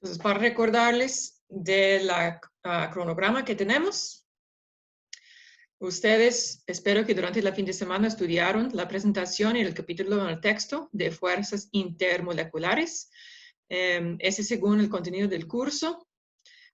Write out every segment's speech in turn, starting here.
Entonces, para recordarles de la cronograma que tenemos, ustedes, espero que durante el fin de semana estudiaron la presentación y el capítulo en el texto de fuerzas intermoleculares. Ese según el contenido del curso.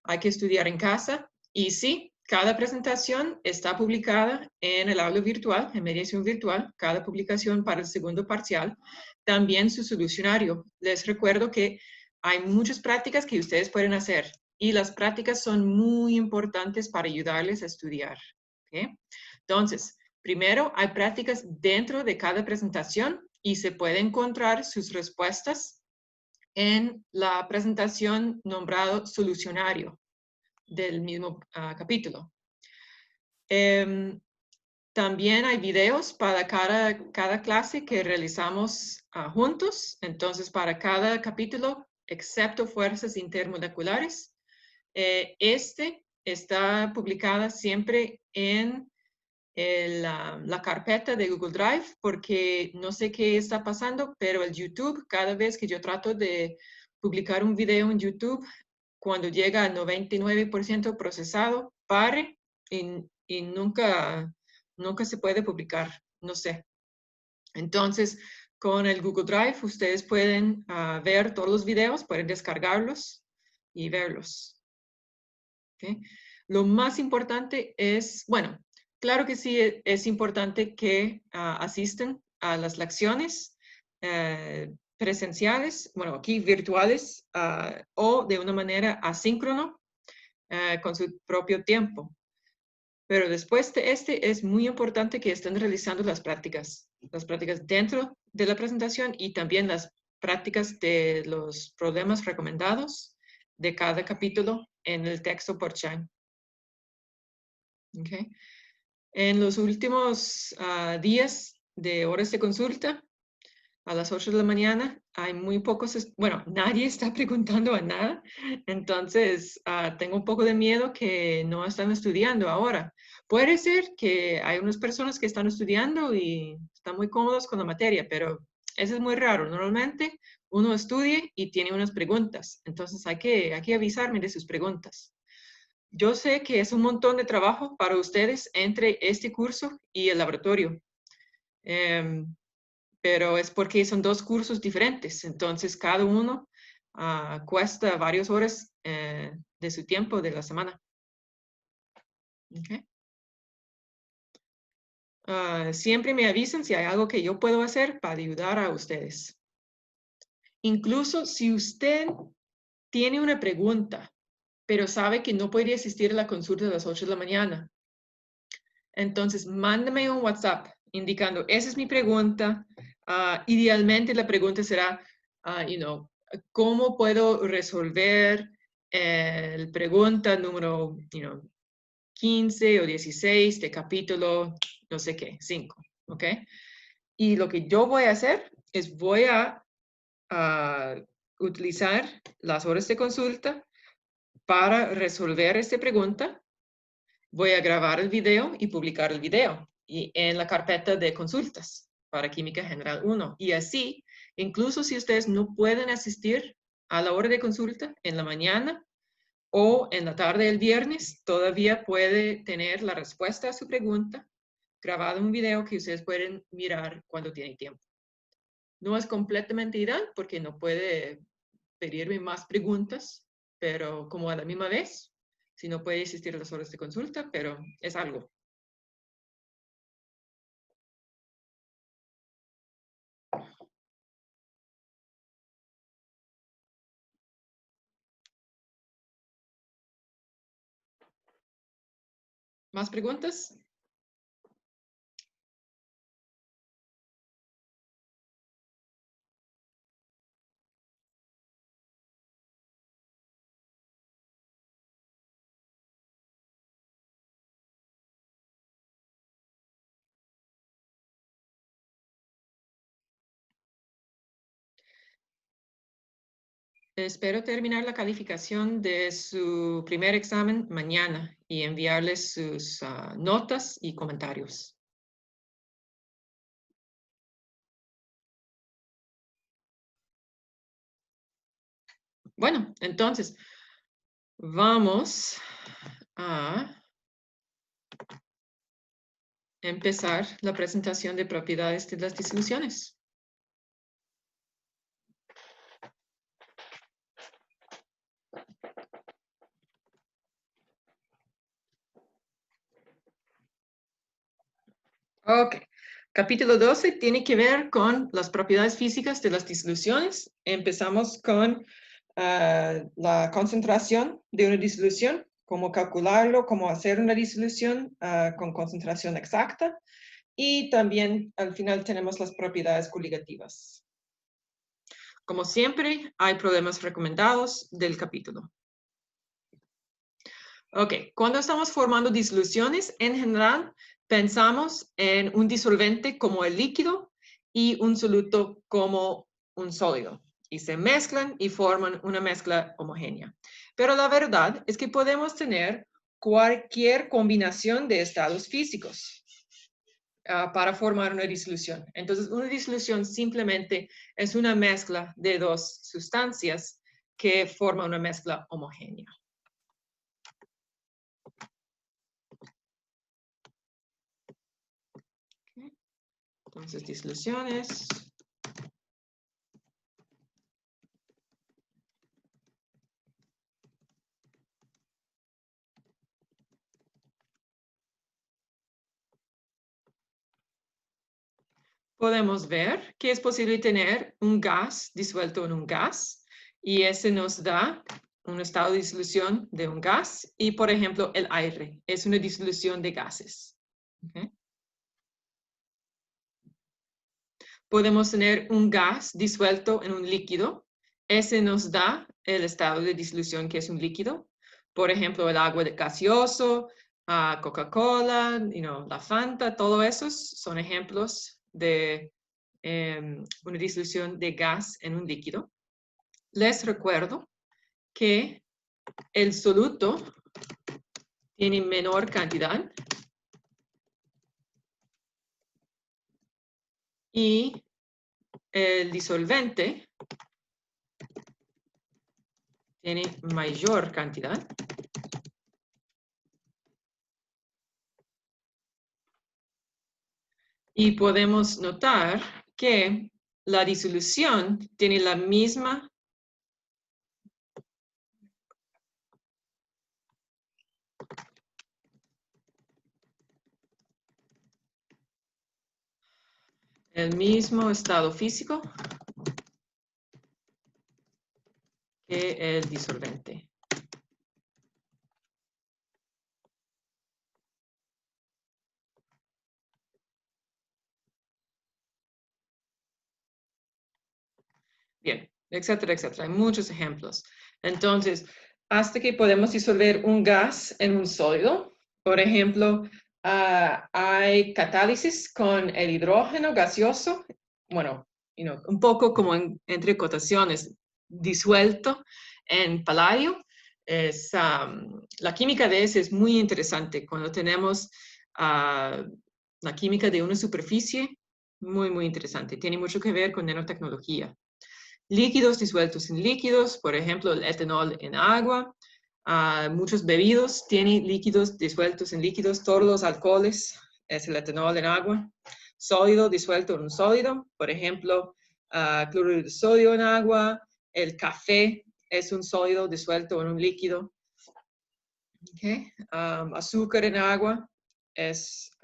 Hay que estudiar en casa. Y sí, cada presentación está publicada en el aula virtual, en mediación virtual, cada publicación para el segundo parcial. También su solucionario. Les recuerdo que hay muchas prácticas que ustedes pueden hacer y las prácticas son muy importantes para ayudarles a estudiar. ¿Okay? Entonces, primero hay prácticas dentro de cada presentación y se puede encontrar sus respuestas en la presentación nombrado solucionario del mismo capítulo. También hay videos para cada clase que realizamos juntos. Entonces, para cada capítulo, excepto fuerzas intermoleculares, este está publicada siempre en la carpeta de Google Drive, porque no sé qué está pasando, pero el YouTube, cada vez que yo trato de publicar un video en YouTube, cuando llega al 99% procesado, pare y nunca se puede publicar, no sé. Entonces, con el Google Drive, ustedes pueden ver todos los videos, pueden descargarlos y verlos. ¿Okay? Lo más importante es, bueno, claro que sí es importante que asisten a las lecciones presenciales, bueno, aquí virtuales o de una manera asíncrona con su propio tiempo. Pero después de este es muy importante que estén realizando las prácticas dentro de la presentación y también las prácticas de los problemas recomendados de cada capítulo en el texto por Chang. Okay. En los últimos días de horas de consulta, a las 8 de la mañana, hay muy pocos, bueno, nadie está preguntando a nada, entonces tengo un poco de miedo que no están estudiando ahora. Puede ser que hay unas personas que están estudiando y están muy cómodos con la materia, pero eso es muy raro. Normalmente uno estudia y tiene unas preguntas, entonces hay que avisarme de sus preguntas. Yo sé que es un montón de trabajo para ustedes entre este curso y el laboratorio, pero es porque son dos cursos diferentes, entonces cada uno cuesta varias horas de su tiempo de la semana. Okay. Siempre me avisan si hay algo que yo puedo hacer para ayudar a ustedes. Incluso si usted tiene una pregunta, pero sabe que no puede asistir a la consulta a las 8 de la mañana, entonces mándame un WhatsApp indicando, esa es mi pregunta. Idealmente la pregunta será, ¿cómo puedo resolver la pregunta número 15 o 16 de capítulo, no sé qué, 5, ¿ok? Y lo que yo voy a hacer es voy a utilizar las horas de consulta para resolver esta pregunta. Voy a grabar el video y publicar el video y en la carpeta de consultas para Química General 1. Y así, incluso si ustedes no pueden asistir a la hora de consulta en la mañana o en la tarde del viernes, todavía puede tener la respuesta a su pregunta grabada en un video que ustedes pueden mirar cuando tienen tiempo. No es completamente ideal porque no puede pedirme más preguntas, pero como a la misma vez, si no puede asistir a las horas de consulta, pero es algo. ¿Más preguntas? Espero terminar la calificación de su primer examen mañana y enviarles sus notas y comentarios. Bueno, entonces, vamos a empezar la presentación de propiedades de las disoluciones. Ok. Capítulo 12 tiene que ver con las propiedades físicas de las disoluciones. Empezamos con la concentración de una disolución, cómo calcularlo, cómo hacer una disolución con concentración exacta. Y también al final tenemos las propiedades coligativas. Como siempre, hay problemas recomendados del capítulo. Ok, cuando estamos formando disoluciones, en general pensamos en un disolvente como el líquido y un soluto como un sólido. Y se mezclan y forman una mezcla homogénea. Pero la verdad es que podemos tener cualquier combinación de estados físicos para formar una disolución. Entonces, una disolución simplemente es una mezcla de dos sustancias que forman una mezcla homogénea. Entonces, disoluciones. Podemos ver que es posible tener un gas disuelto en un gas y ese nos da un estado de disolución de un gas y, por ejemplo, el aire es una disolución de gases. ¿Okay? Podemos tener un gas disuelto en un líquido. Ese nos da el estado de disolución que es un líquido. Por ejemplo, el agua gaseoso, Coca-Cola, la Fanta, todos esos son ejemplos de una disolución de gas en un líquido. Les recuerdo que el soluto tiene menor cantidad y el disolvente tiene mayor cantidad. Y podemos notar que la disolución tiene la misma el mismo estado físico que el disolvente. Bien, etcétera, etcétera. Hay muchos ejemplos. Entonces, hasta que podemos disolver un gas en un sólido, por ejemplo, hay catálisis con el hidrógeno gaseoso, bueno, un poco como entre cotaciones, disuelto en paladio. La química de ese es muy interesante. Cuando tenemos la química de una superficie, muy, muy interesante. Tiene mucho que ver con nanotecnología. Líquidos disueltos en líquidos, por ejemplo, el etanol en agua. Muchos bebidos tienen líquidos disueltos en líquidos, todos los alcoholes es el etanol en agua. Sólido disuelto en un sólido, por ejemplo, cloruro de sodio en agua. El café es un sólido disuelto en un líquido. Okay. Azúcar en agua es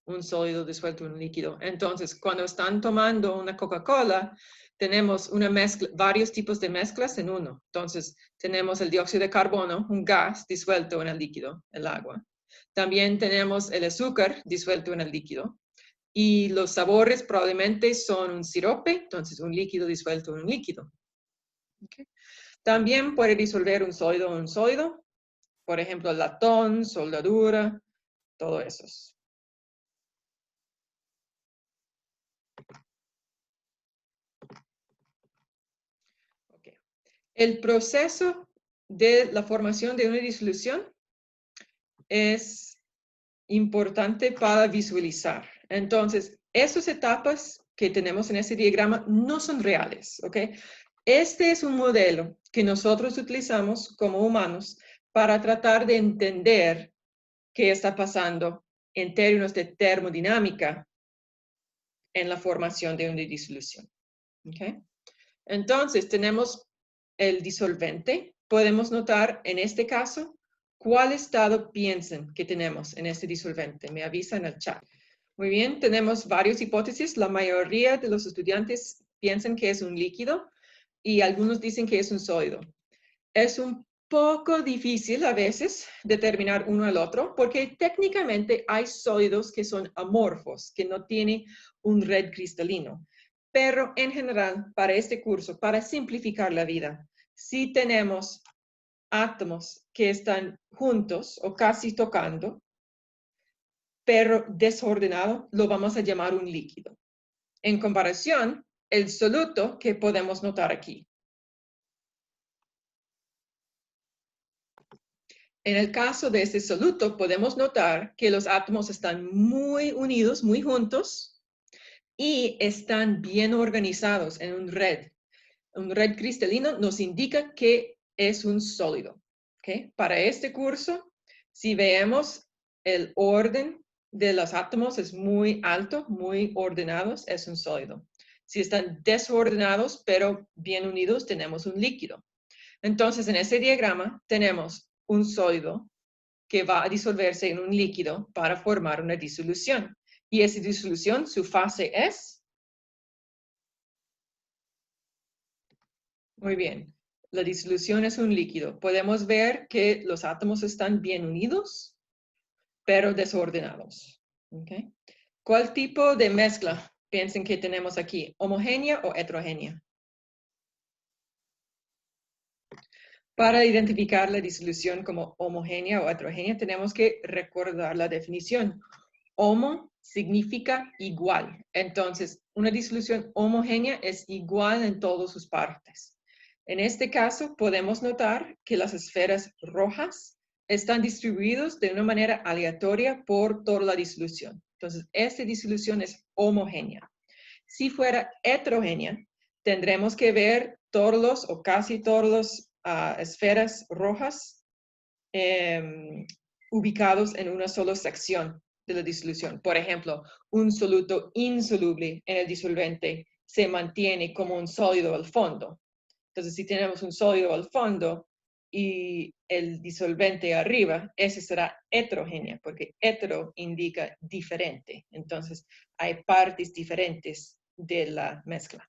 un sólido disuelto en un líquido. Entonces, cuando están tomando una Coca-Cola, tenemos una mezcla, varios tipos de mezclas en uno. Entonces, tenemos el dióxido de carbono, un gas disuelto en el líquido, el agua. También tenemos el azúcar disuelto en el líquido. Y los sabores probablemente son un sirope, entonces un líquido disuelto en un líquido. Okay. También puede disolver un sólido en un sólido. Por ejemplo, latón, soldadura, todo eso. Okay. El proceso de la formación de una disolución es importante para visualizar. Entonces, esas etapas que tenemos en este diagrama no son reales, ¿ok? Este es un modelo que nosotros utilizamos como humanos para tratar de entender qué está pasando en términos de termodinámica en la formación de una disolución. ¿Okay? Entonces, tenemos el disolvente. Podemos notar en este caso cuál estado piensan que tenemos en este disolvente. Me avisan en el chat. Muy bien, tenemos varias hipótesis. La mayoría de los estudiantes piensan que es un líquido y algunos dicen que es un sólido. Es un poco difícil a veces determinar uno al otro porque técnicamente hay sólidos que son amorfos, que no tienen un red cristalino. Pero en general, para este curso, para simplificar la vida, si tenemos átomos que están juntos o casi tocando, pero desordenado, lo vamos a llamar un líquido. En comparación, el soluto que podemos notar aquí. En el caso de este soluto, podemos notar que los átomos están muy unidos, muy juntos, y están bien organizados en un red. Un red cristalino nos indica que es un sólido. ¿Okay? Para este curso, si vemos el orden de los átomos es muy alto, muy ordenados, es un sólido. Si están desordenados, pero bien unidos, tenemos un líquido. Entonces, en ese diagrama tenemos un sólido que va a disolverse en un líquido para formar una disolución. Y esa disolución, su fase es... Muy bien. La disolución es un líquido. Podemos ver que los átomos están bien unidos, pero desordenados. ¿Okay? ¿Cuál tipo de mezcla piensen que tenemos aquí? ¿Homogénea o heterogénea? Para identificar la disolución como homogénea o heterogénea, tenemos que recordar la definición. Homo significa igual. Entonces, una disolución homogénea es igual en todas sus partes. En este caso, podemos notar que las esferas rojas están distribuidas de una manera aleatoria por toda la disolución. Entonces, esta disolución es homogénea. Si fuera heterogénea, tendremos que ver todos los o casi todas las esferas rojas ubicados en una sola sección de la disolución. Por ejemplo, un soluto insoluble en el disolvente se mantiene como un sólido al fondo. Entonces, si tenemos un sólido al fondo y el disolvente arriba, ese será heterogénea, porque hetero indica diferente. Entonces, hay partes diferentes de la mezcla.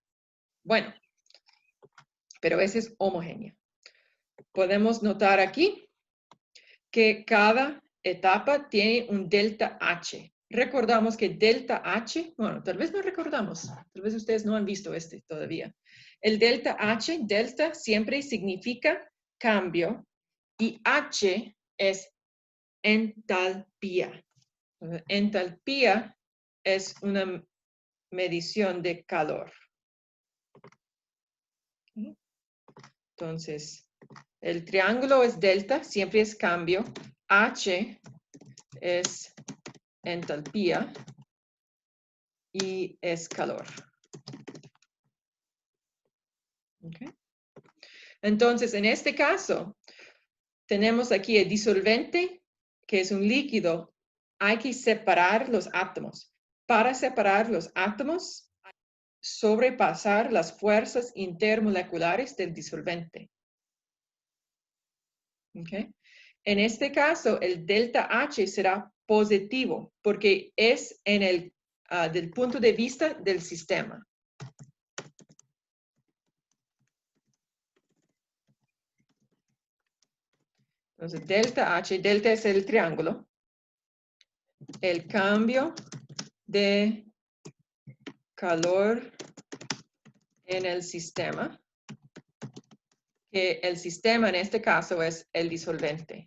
Bueno, pero ese es homogénea. Podemos notar aquí que cada etapa tiene un delta H. Recordamos que delta H, bueno, tal vez no recordamos, tal vez ustedes no han visto este todavía. El delta H, delta siempre significa cambio y H es entalpía. Entalpía es una medición de calor. Entonces, el triángulo es delta, siempre es cambio. H es entalpía y es calor. Okay. Entonces, en este caso, tenemos aquí el disolvente, que es un líquido. Hay que separar los átomos. Para separar los átomos, sobrepasar las fuerzas intermoleculares del disolvente. Okay. En este caso, el delta H será positivo porque es en el, del punto de vista del sistema. Entonces, delta H, delta es el triángulo. El cambio de calor en el sistema, que el sistema en este caso es el disolvente.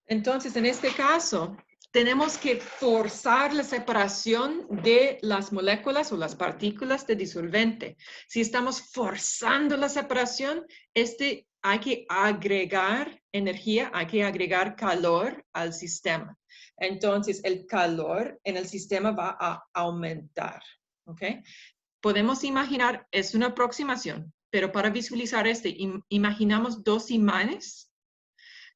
Entonces, en este caso, tenemos que forzar la separación de las moléculas o las partículas de disolvente. Si estamos forzando la separación, este hay que agregar energía, hay que agregar calor al sistema. Entonces, el calor en el sistema va a aumentar, ¿ok? Podemos imaginar, es una aproximación, pero para visualizar imaginamos dos imanes.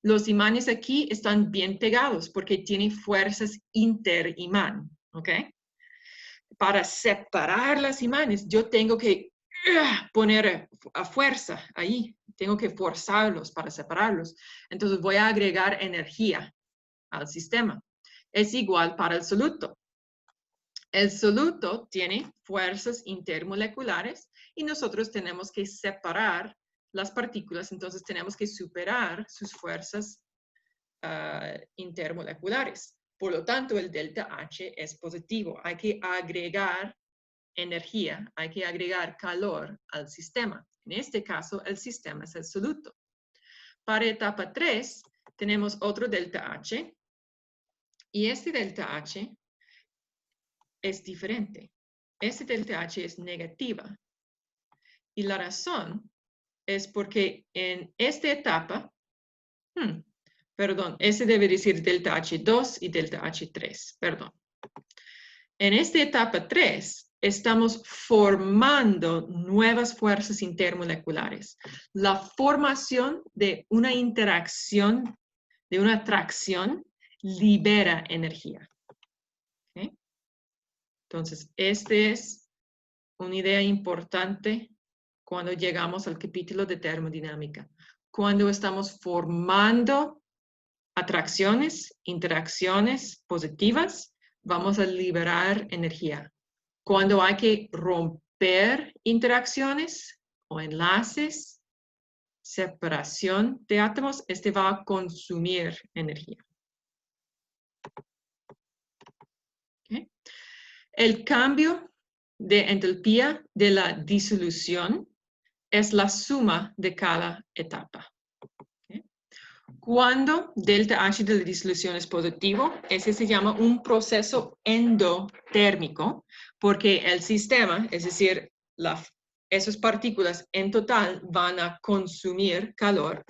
Los imanes aquí están bien pegados porque tienen fuerzas interimán, ¿ok? Para separar las imanes, yo tengo que poner a fuerza ahí, tengo que forzarlos para separarlos. Entonces voy a agregar energía al sistema. Es igual para el soluto. El soluto tiene fuerzas intermoleculares y nosotros tenemos que separar las partículas, entonces tenemos que superar sus fuerzas intermoleculares. Por lo tanto, el delta H es positivo. Hay que agregar energía, hay que agregar calor al sistema. En este caso, el sistema es el soluto. Para etapa 3, tenemos otro delta H y este delta H es diferente. Este delta H es negativa. Y la razón es porque en esta etapa, ese debe decir delta H2 y delta H3, perdón. En esta etapa 3, estamos formando nuevas fuerzas intermoleculares. La formación de una interacción, de una atracción, libera energía. ¿Okay? Entonces, esta es una idea importante cuando llegamos al capítulo de termodinámica. Cuando estamos formando atracciones, interacciones positivas, vamos a liberar energía. Cuando hay que romper interacciones o enlaces, separación de átomos, este va a consumir energía. ¿Okay? El cambio de entalpía de la disolución es la suma de cada etapa. ¿Okay? Cuando delta H de la disolución es positivo, ese se llama un proceso endotérmico, porque el sistema, es decir, esas partículas en total van a consumir calor.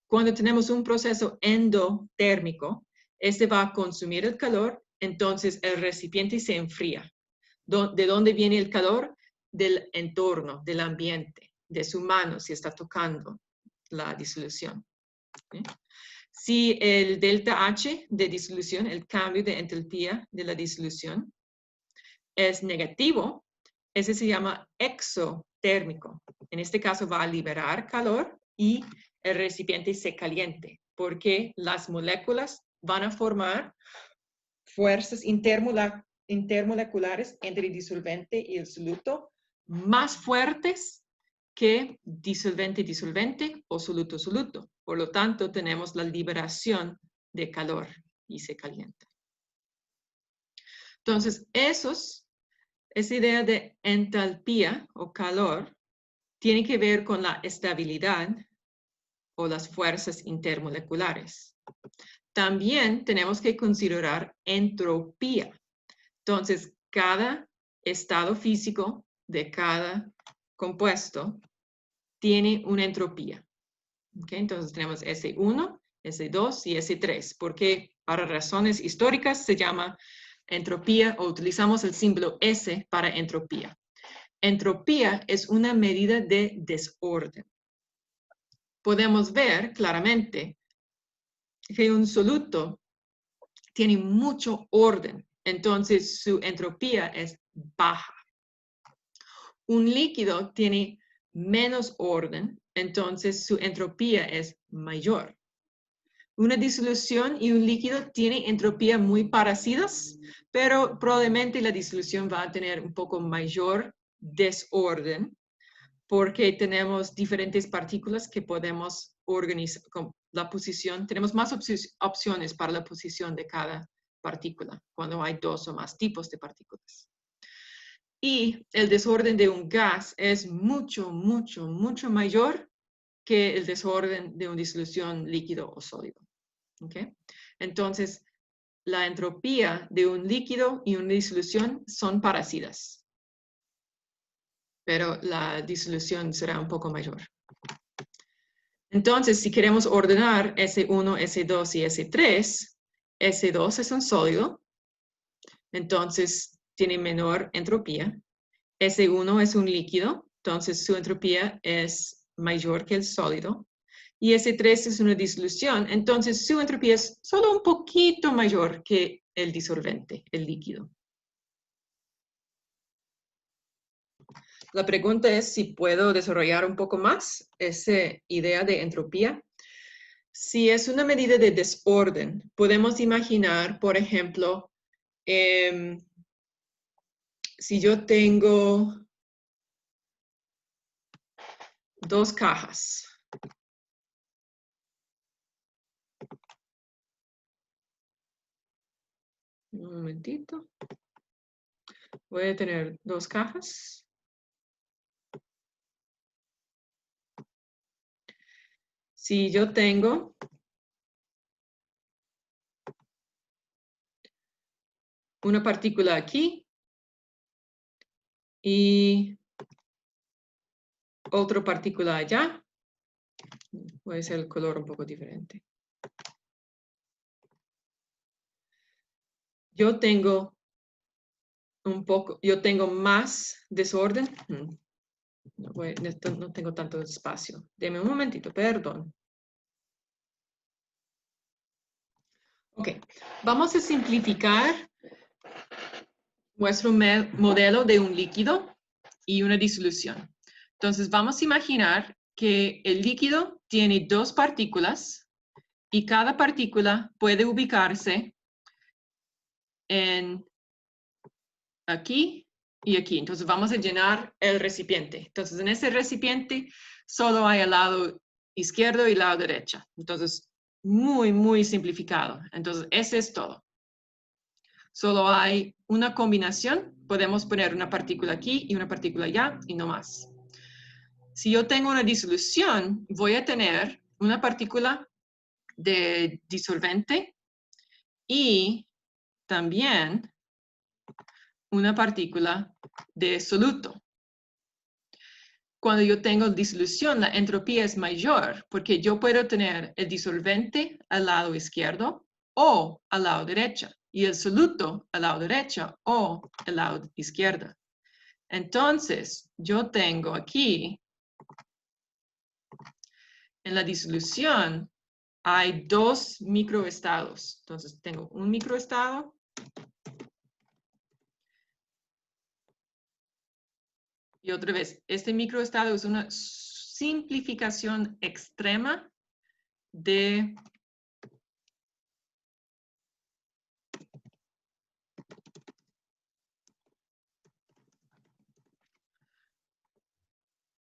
Cuando tenemos un proceso endotérmico, este va a consumir el calor, entonces el recipiente se enfría. ¿De dónde viene el calor? Del entorno, del ambiente, de su mano si está tocando la disolución. ¿Okay? Si el delta H de disolución, el cambio de entalpía de la disolución, es negativo, ese se llama exotérmico. En este caso va a liberar calor y el recipiente se caliente porque las moléculas van a formar fuerzas intermoleculares entre el disolvente y el soluto más fuertes que disolvente-disolvente o soluto-soluto. Por lo tanto, tenemos la liberación de calor y se calienta. Entonces, esa idea de entalpía o calor tiene que ver con la estabilidad o las fuerzas intermoleculares. También tenemos que considerar entropía. Entonces, cada estado físico de cada compuesto tiene una entropía. ¿Okay? Entonces, tenemos S1, S2 y S3, porque para razones históricas se llama entropía o utilizamos el símbolo S para entropía. Entropía es una medida de desorden. Podemos ver claramente que un soluto tiene mucho orden, entonces su entropía es baja. Un líquido tiene menos orden, entonces su entropía es mayor. Una disolución y un líquido tienen entropía muy parecidas, pero probablemente la disolución va a tener un poco mayor desorden porque tenemos diferentes partículas que podemos organizar con la posición. Tenemos más opciones para la posición de cada partícula cuando hay dos o más tipos de partículas. Y el desorden de un gas es mucho, mucho, mucho mayor que el desorden de una disolución líquido o sólido. ¿Okay? Entonces, la entropía de un líquido y una disolución son parecidas, pero la disolución será un poco mayor. Entonces, si queremos ordenar S1, S2 y S3, S2 es un sólido, entonces tiene menor entropía. S1 es un líquido, entonces su entropía es mayor que el sólido. Y S3 es una disolución, entonces su entropía es solo un poquito mayor que el disolvente, el líquido. La pregunta es si puedo desarrollar un poco más esa idea de entropía. Si es una medida de desorden, podemos imaginar, por ejemplo, si yo tengo dos cajas. Un momentito. Voy a tener dos cajas. Si yo tengo una partícula aquí y otra partícula allá, voy a hacer el color un poco diferente. Yo tengo más desorden. No tengo tanto espacio. Deme un momentito, perdón. Ok, vamos a simplificar nuestro modelo de un líquido y una disolución. Entonces vamos a imaginar que el líquido tiene dos partículas y cada partícula puede ubicarse en aquí y aquí. Entonces vamos a llenar el recipiente. Entonces en ese recipiente solo hay el lado izquierdo y el lado derecho. Entonces muy simplificado. Entonces ese es todo. Solo hay una combinación. Podemos poner una partícula aquí y una partícula allá y no más. Si yo tengo una disolución, voy a tener una partícula de disolvente y también una partícula de soluto. Cuando yo tengo disolución, la entropía es mayor porque yo puedo tener el disolvente al lado izquierdo o al lado derecho y el soluto al lado derecho o al lado izquierdo. Entonces, yo tengo aquí, en la disolución, hay dos microestados. Entonces, tengo un microestado y otra vez, este microestado es una simplificación extrema de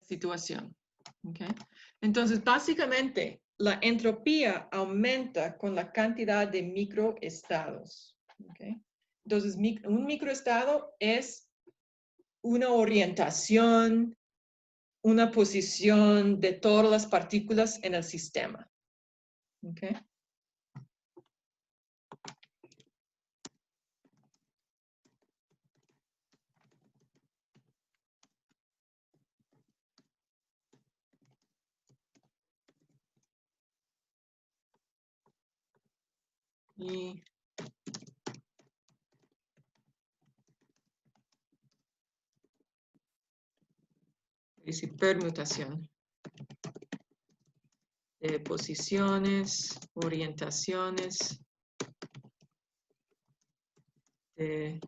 situación. ¿Okay? Entonces, básicamente, la entropía aumenta con la cantidad de microestados. ¿Okay? Entonces, un microestado es una orientación, una posición de todas las partículas en el sistema. ¿Okay? Y dice permutación de posiciones, orientaciones de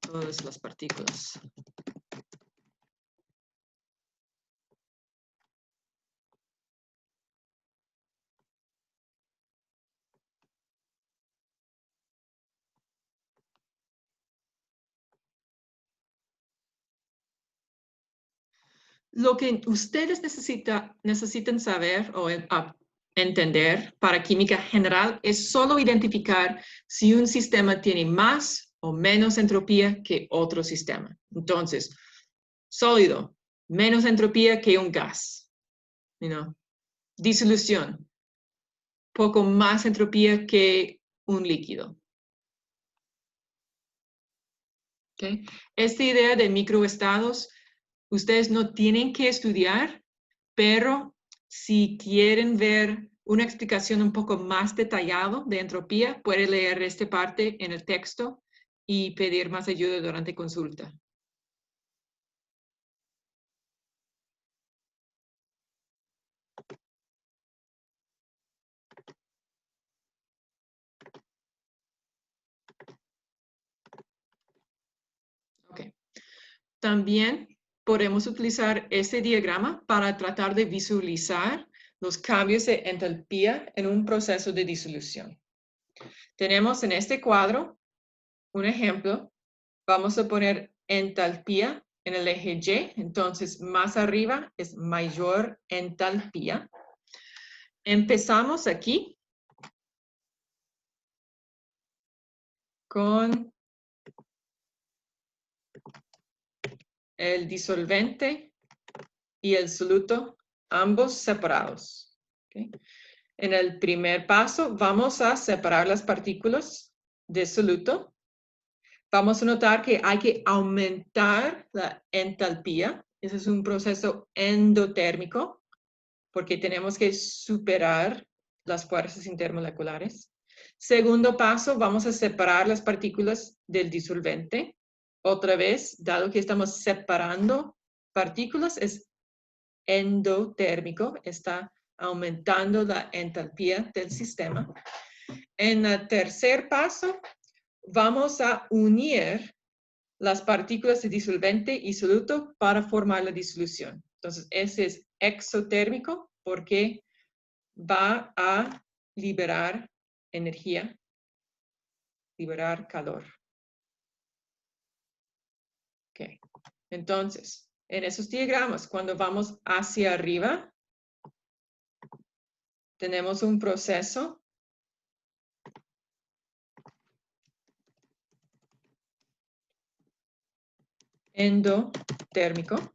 todas las partículas. Lo que ustedes necesitan saber o entender para química general es solo identificar si un sistema tiene más o menos entropía que otro sistema. Entonces, sólido, menos entropía que un gas. Disolución, poco más entropía que un líquido. ¿Okay? Esta idea de microestados, ustedes no tienen que estudiar, pero si quieren ver una explicación un poco más detallada de entropía, puede leer esta parte en el texto y pedir más ayuda durante consulta. Okay. También podemos utilizar este diagrama para tratar de visualizar los cambios de entalpía en un proceso de disolución. Tenemos en este cuadro un ejemplo. Vamos a poner entalpía en el eje Y, entonces más arriba es mayor entalpía. Empezamos aquí con el disolvente y el soluto, ambos separados. ¿Okay? En el primer paso vamos a separar las partículas de soluto. Vamos a notar que hay que aumentar la entalpía. Ese es un proceso endotérmico porque tenemos que superar las fuerzas intermoleculares. Segundo paso, vamos a separar las partículas del disolvente. Otra vez, dado que estamos separando partículas, es endotérmico, está aumentando la entalpía del sistema. En el tercer paso, vamos a unir las partículas de disolvente y soluto para formar la disolución. Entonces, ese es exotérmico porque va a liberar energía, liberar calor. Okay. Entonces, en esos diagramas, cuando vamos hacia arriba, tenemos un proceso endotérmico.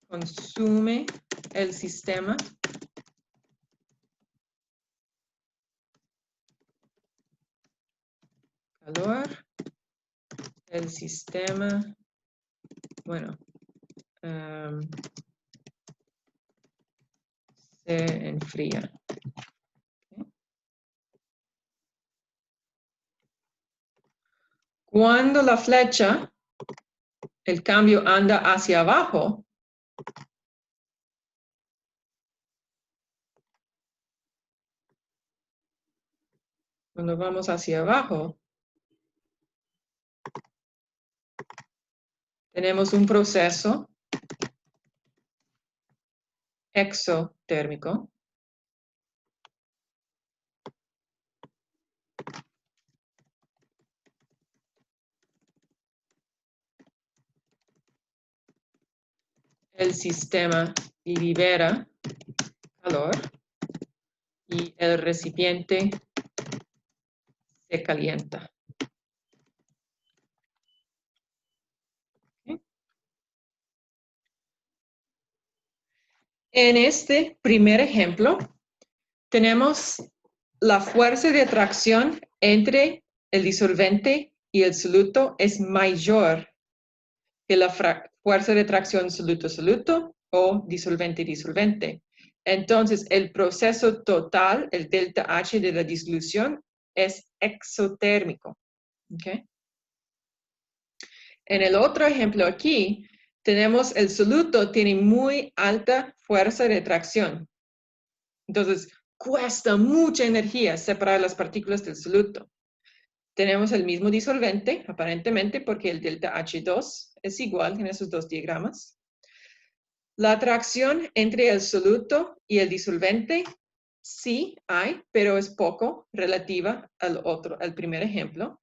Consume el sistema calor, el sistema, bueno, se enfría. Okay. Cuando la flecha, el cambio anda hacia abajo, cuando vamos hacia abajo, tenemos un proceso exotérmico. El sistema libera calor y el recipiente se calienta. ¿Okay? En este primer ejemplo, tenemos la fuerza de atracción entre el disolvente y el soluto es mayor que la fuerza de atracción soluto-soluto o disolvente-disolvente. Entonces, el proceso total, el delta H de la disolución, es exotérmico. ¿Okay? En el otro ejemplo aquí, tenemos el soluto tiene muy alta fuerza de atracción. Entonces, cuesta mucha energía separar las partículas del soluto. Tenemos el mismo disolvente, aparentemente, porque el delta H2 es igual en esos dos diagramas. La atracción entre el soluto y el disolvente sí hay, pero es poco relativa al primer ejemplo.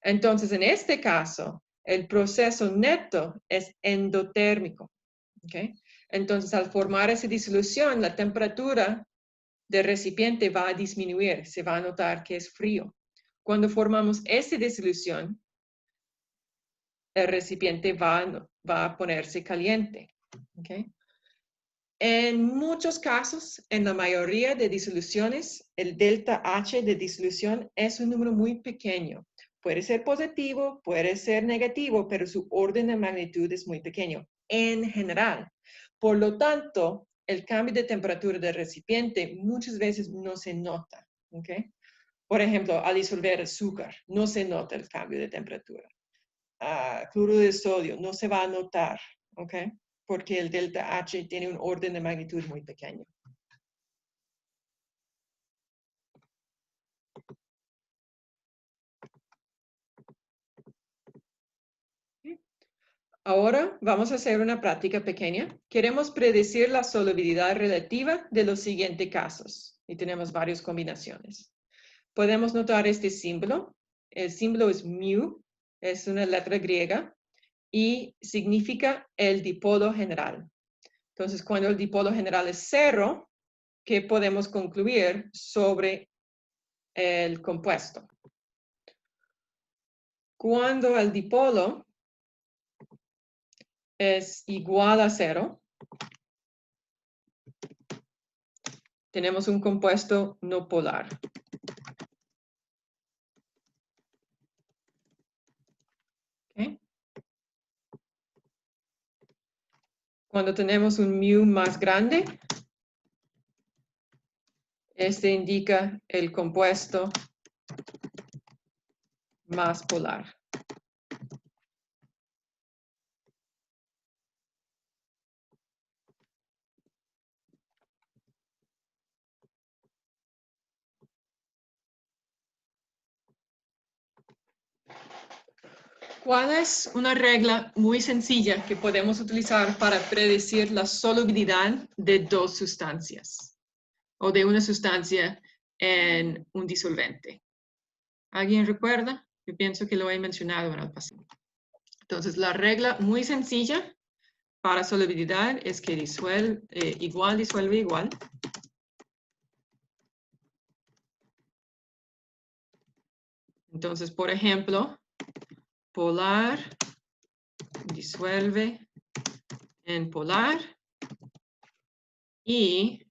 Entonces, en este caso, el proceso neto es endotérmico. ¿Okay? Entonces, al formar esa disolución, la temperatura del recipiente va a disminuir, se va a notar que es frío. Cuando formamos esta disolución, el recipiente va a ponerse caliente. ¿Okay? En muchos casos, en la mayoría de disoluciones, el delta H de disolución es un número muy pequeño. Puede ser positivo, puede ser negativo, pero su orden de magnitud es muy pequeño en general. Por lo tanto, el cambio de temperatura del recipiente muchas veces no se nota. ¿Okay? Por ejemplo, al disolver azúcar, no se nota el cambio de temperatura. Cloruro de sodio, no se va a notar, ¿ok? Porque el delta H tiene un orden de magnitud muy pequeño. Ahora vamos a hacer una práctica pequeña. Queremos predecir la solubilidad relativa de los siguientes casos. Y tenemos varias combinaciones. Podemos notar este símbolo. El símbolo es mu, es una letra griega y significa el dipolo general. Entonces, cuando el dipolo general es 0, ¿qué podemos concluir sobre el compuesto? Cuando el dipolo es igual a 0, tenemos un compuesto no polar. ¿Okay? Cuando tenemos un mu más grande, este indica el compuesto más polar. ¿Cuál es una regla muy sencilla que podemos utilizar para predecir la solubilidad de dos sustancias o de una sustancia en un disolvente? ¿Alguien recuerda? Yo pienso que lo he mencionado en el pasado. Entonces, la regla muy sencilla para solubilidad es que igual disuelve igual. Entonces, por ejemplo, polar disuelve en polar y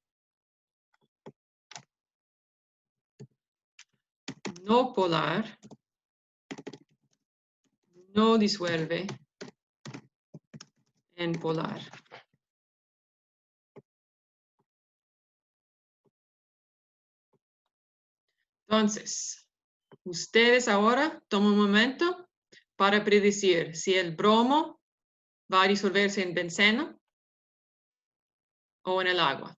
no polar no disuelve en polar. Entonces, ustedes ahora toman un momento para predecir si el bromo va a disolverse en benceno o en el agua.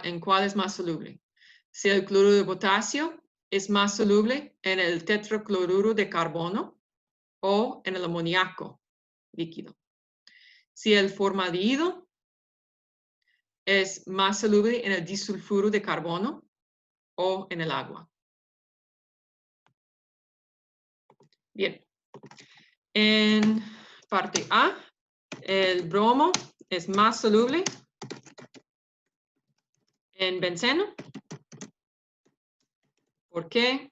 ¿En cuál es más soluble? Si el cloruro de potasio es más soluble en el tetracloruro de carbono o en el amoníaco líquido. Si el formaldehído es más soluble en el disulfuro de carbono o en el agua. Bien. En parte A, el bromo es más soluble en benceno. ¿Por qué?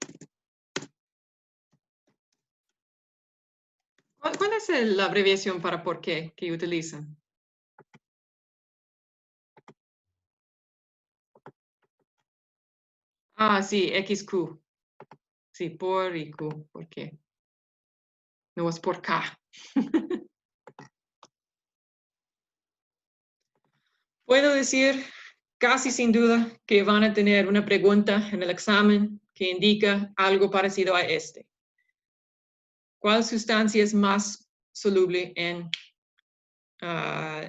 ¿Cuál es la abreviación para por qué que utilizan? Sí, XQ. Sí, por y Q. ¿Por qué? No es por K. Puedo decir casi sin duda que van a tener una pregunta en el examen que indica algo parecido a este. ¿Cuál sustancia es más soluble en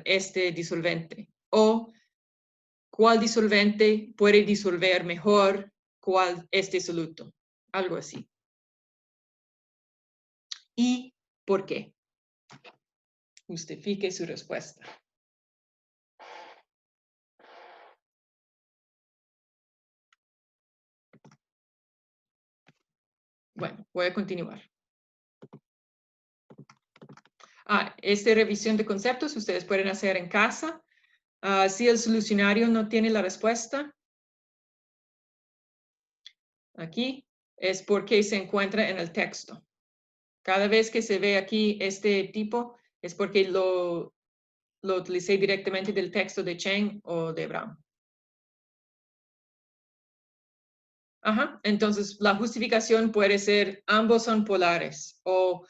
este disolvente? O ¿cuál disolvente puede disolver mejor este soluto? Algo así. ¿Y por qué? Justifique su respuesta. Bueno, voy a continuar. Esta revisión de conceptos ustedes pueden hacer en casa. Si el solucionario no tiene la respuesta, aquí es porque se encuentra en el texto. Cada vez que se ve aquí este tipo, es porque lo utilicé directamente del texto de Cheng o de Brown. Ajá. Entonces, la justificación puede ser ambos son polares o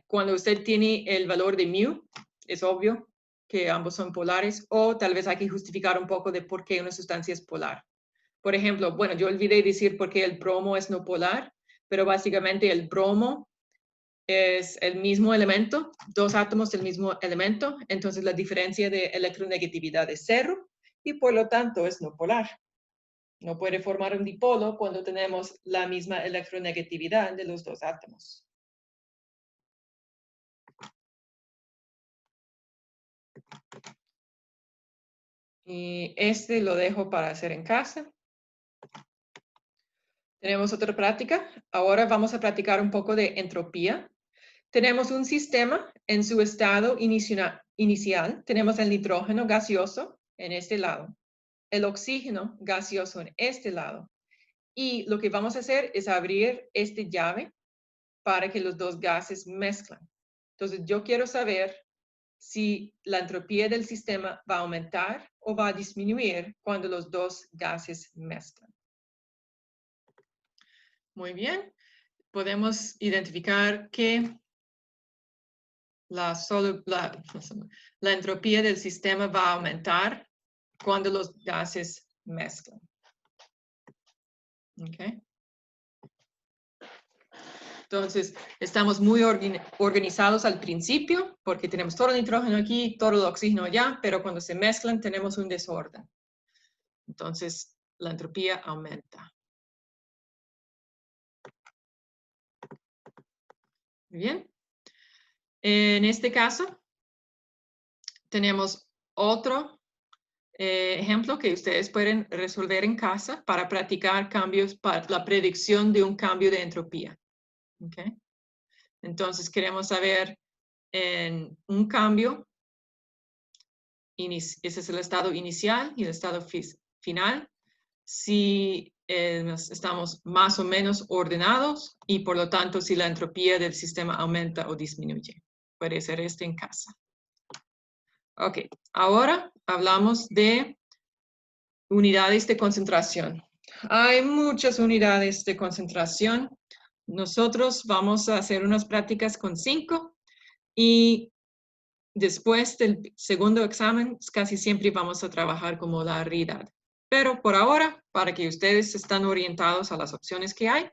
cuando usted tiene el valor de mu, es obvio que ambos son polares o tal vez hay que justificar un poco de por qué una sustancia es polar. Por ejemplo, bueno, yo olvidé decir por qué el bromo es no polar, pero básicamente el bromo es el mismo elemento, dos átomos del mismo elemento, entonces la diferencia de electronegatividad es cero y por lo tanto es no polar. No puede formar un dipolo cuando tenemos la misma electronegatividad de los dos átomos. Y este lo dejo para hacer en casa. Tenemos otra práctica. Ahora vamos a practicar un poco de entropía. Tenemos un sistema en su estado inicial. Tenemos el nitrógeno gaseoso en este lado, el oxígeno gaseoso en este lado. Y lo que vamos a hacer es abrir esta llave para que los dos gases mezclan. Entonces, yo quiero saber si la entropía del sistema va a aumentar o va a disminuir cuando los dos gases mezclan. Muy bien. Podemos identificar que la entropía del sistema va a aumentar cuando los gases mezclan. Okay. Entonces, estamos muy organizados al principio porque tenemos todo el nitrógeno aquí, todo el oxígeno allá, pero cuando se mezclan tenemos un desorden. Entonces, la entropía aumenta. Muy bien. En este caso, tenemos otro ejemplo que ustedes pueden resolver en casa para practicar cambios, para la predicción de un cambio de entropía. Okay. Entonces, queremos saber en un cambio, ese es el estado inicial y el estado final, si estamos más o menos ordenados y por lo tanto si la entropía del sistema aumenta o disminuye. Puede ser este en casa. Ok, ahora hablamos de unidades de concentración. Hay muchas unidades de concentración. Nosotros vamos a hacer unas prácticas con 5 y después del segundo examen casi siempre vamos a trabajar con molaridad. Pero por ahora, para que ustedes estén orientados a las opciones que hay,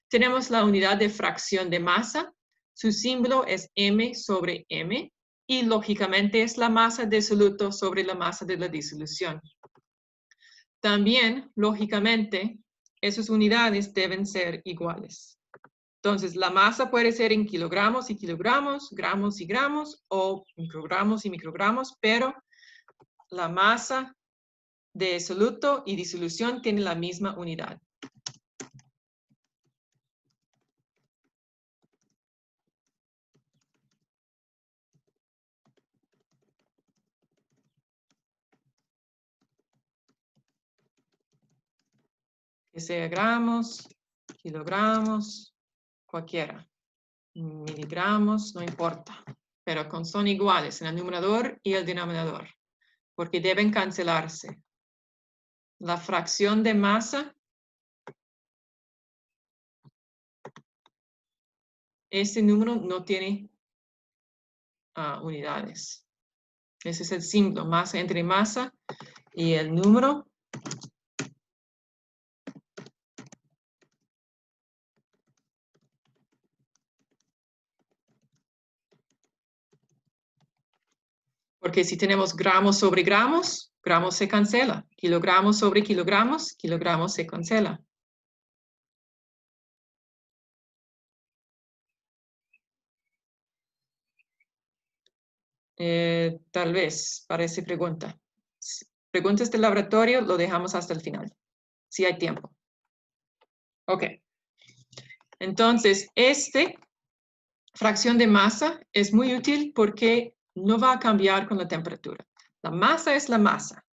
tenemos la unidad de fracción de masa. Su símbolo es m sobre m y lógicamente es la masa de soluto sobre la masa de la disolución. También, lógicamente, esas unidades deben ser iguales. Entonces, la masa puede ser en kilogramos y kilogramos, gramos y gramos, o microgramos y microgramos, pero la masa de soluto y disolución tiene la misma unidad. Que sea gramos, kilogramos, cualquiera. Miligramos, no importa. Pero son iguales en el numerador y el denominador, porque deben cancelarse. La fracción de masa, este número no tiene unidades. Ese es el símbolo, masa entre masa y el número. Porque si tenemos gramos sobre gramos, gramos se cancela. Kilogramos sobre kilogramos, kilogramos se cancela. Tal vez, parece pregunta. Preguntas del laboratorio lo dejamos hasta el final, si hay tiempo. Ok. Entonces, fracción de masa es muy útil porque no va a cambiar con la temperatura. La masa es la masa.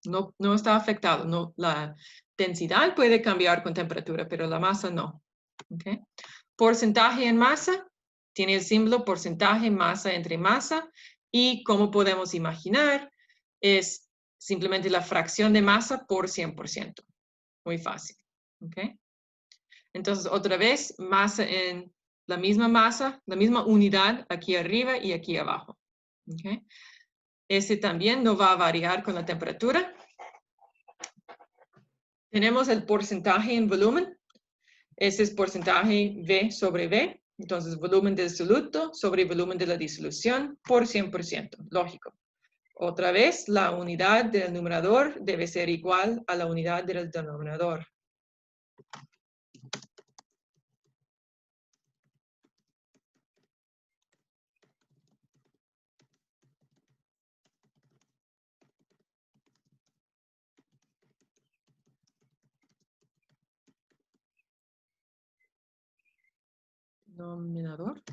No está afectado. No, la densidad puede cambiar con temperatura, pero la masa no. Okay. Porcentaje en masa tiene el símbolo porcentaje masa entre masa y como podemos imaginar es simplemente la fracción de masa por 100%. Muy fácil. ¿Ok? Entonces, otra vez, masa en la misma unidad aquí arriba y aquí abajo. ¿Ok? Ese también no va a variar con la temperatura. Tenemos el porcentaje en volumen. Ese es porcentaje V sobre V. Entonces, volumen del soluto sobre volumen de la disolución por 100%. Lógico. Otra vez, la unidad del numerador debe ser igual a la unidad del denominador. Denominador.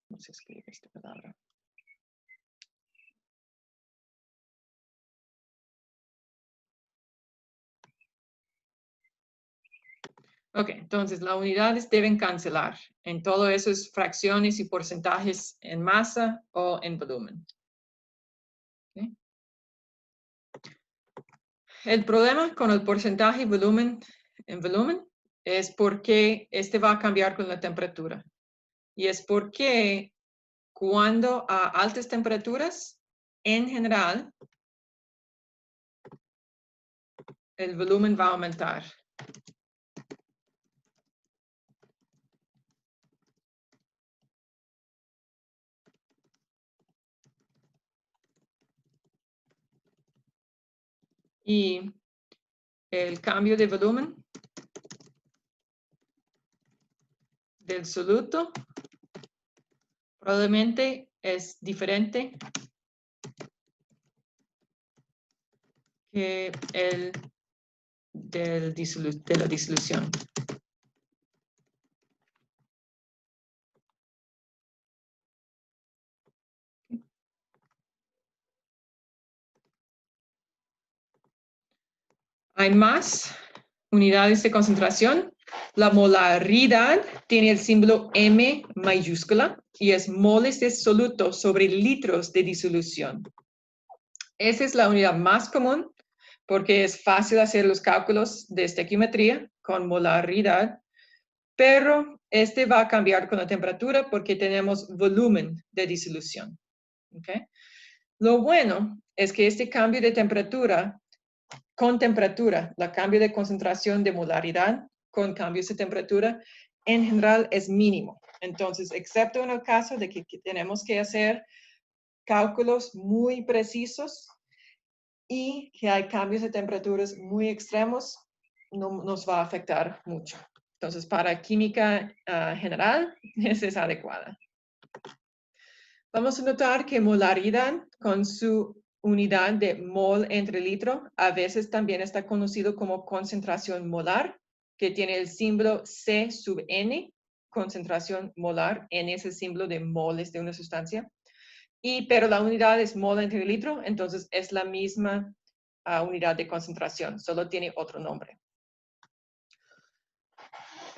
No se escribe esta palabra. Ok, entonces las unidades deben cancelar. En todo eso es fracciones y porcentajes en masa o en volumen. Okay. El problema con el porcentaje y volumen en volumen es porque este va a cambiar con la temperatura. Y es porque cuando a altas temperaturas, en general, el volumen va a aumentar. Y el cambio de volumen del soluto probablemente es diferente que el de la disolución. Hay más unidades de concentración. La molaridad tiene el símbolo M mayúscula y es moles de soluto sobre litros de disolución. Esa es la unidad más común porque es fácil hacer los cálculos de estequiometría con molaridad, pero este va a cambiar con la temperatura porque tenemos volumen de disolución. ¿Okay? Lo bueno es que este cambio de temperatura, con temperatura, el cambio de concentración de molaridad con cambios de temperatura, en general es mínimo. Entonces, excepto en el caso de que tenemos que hacer cálculos muy precisos y que hay cambios de temperaturas muy extremos, no nos va a afectar mucho. Entonces, para química general, esa es adecuada. Vamos a notar que molaridad con su unidad de mol entre litro a veces también está conocido como concentración molar, que tiene el símbolo C sub N, concentración molar. N es el símbolo de moles de una sustancia. Pero la unidad es mol entre litro, entonces es la misma unidad de concentración, solo tiene otro nombre.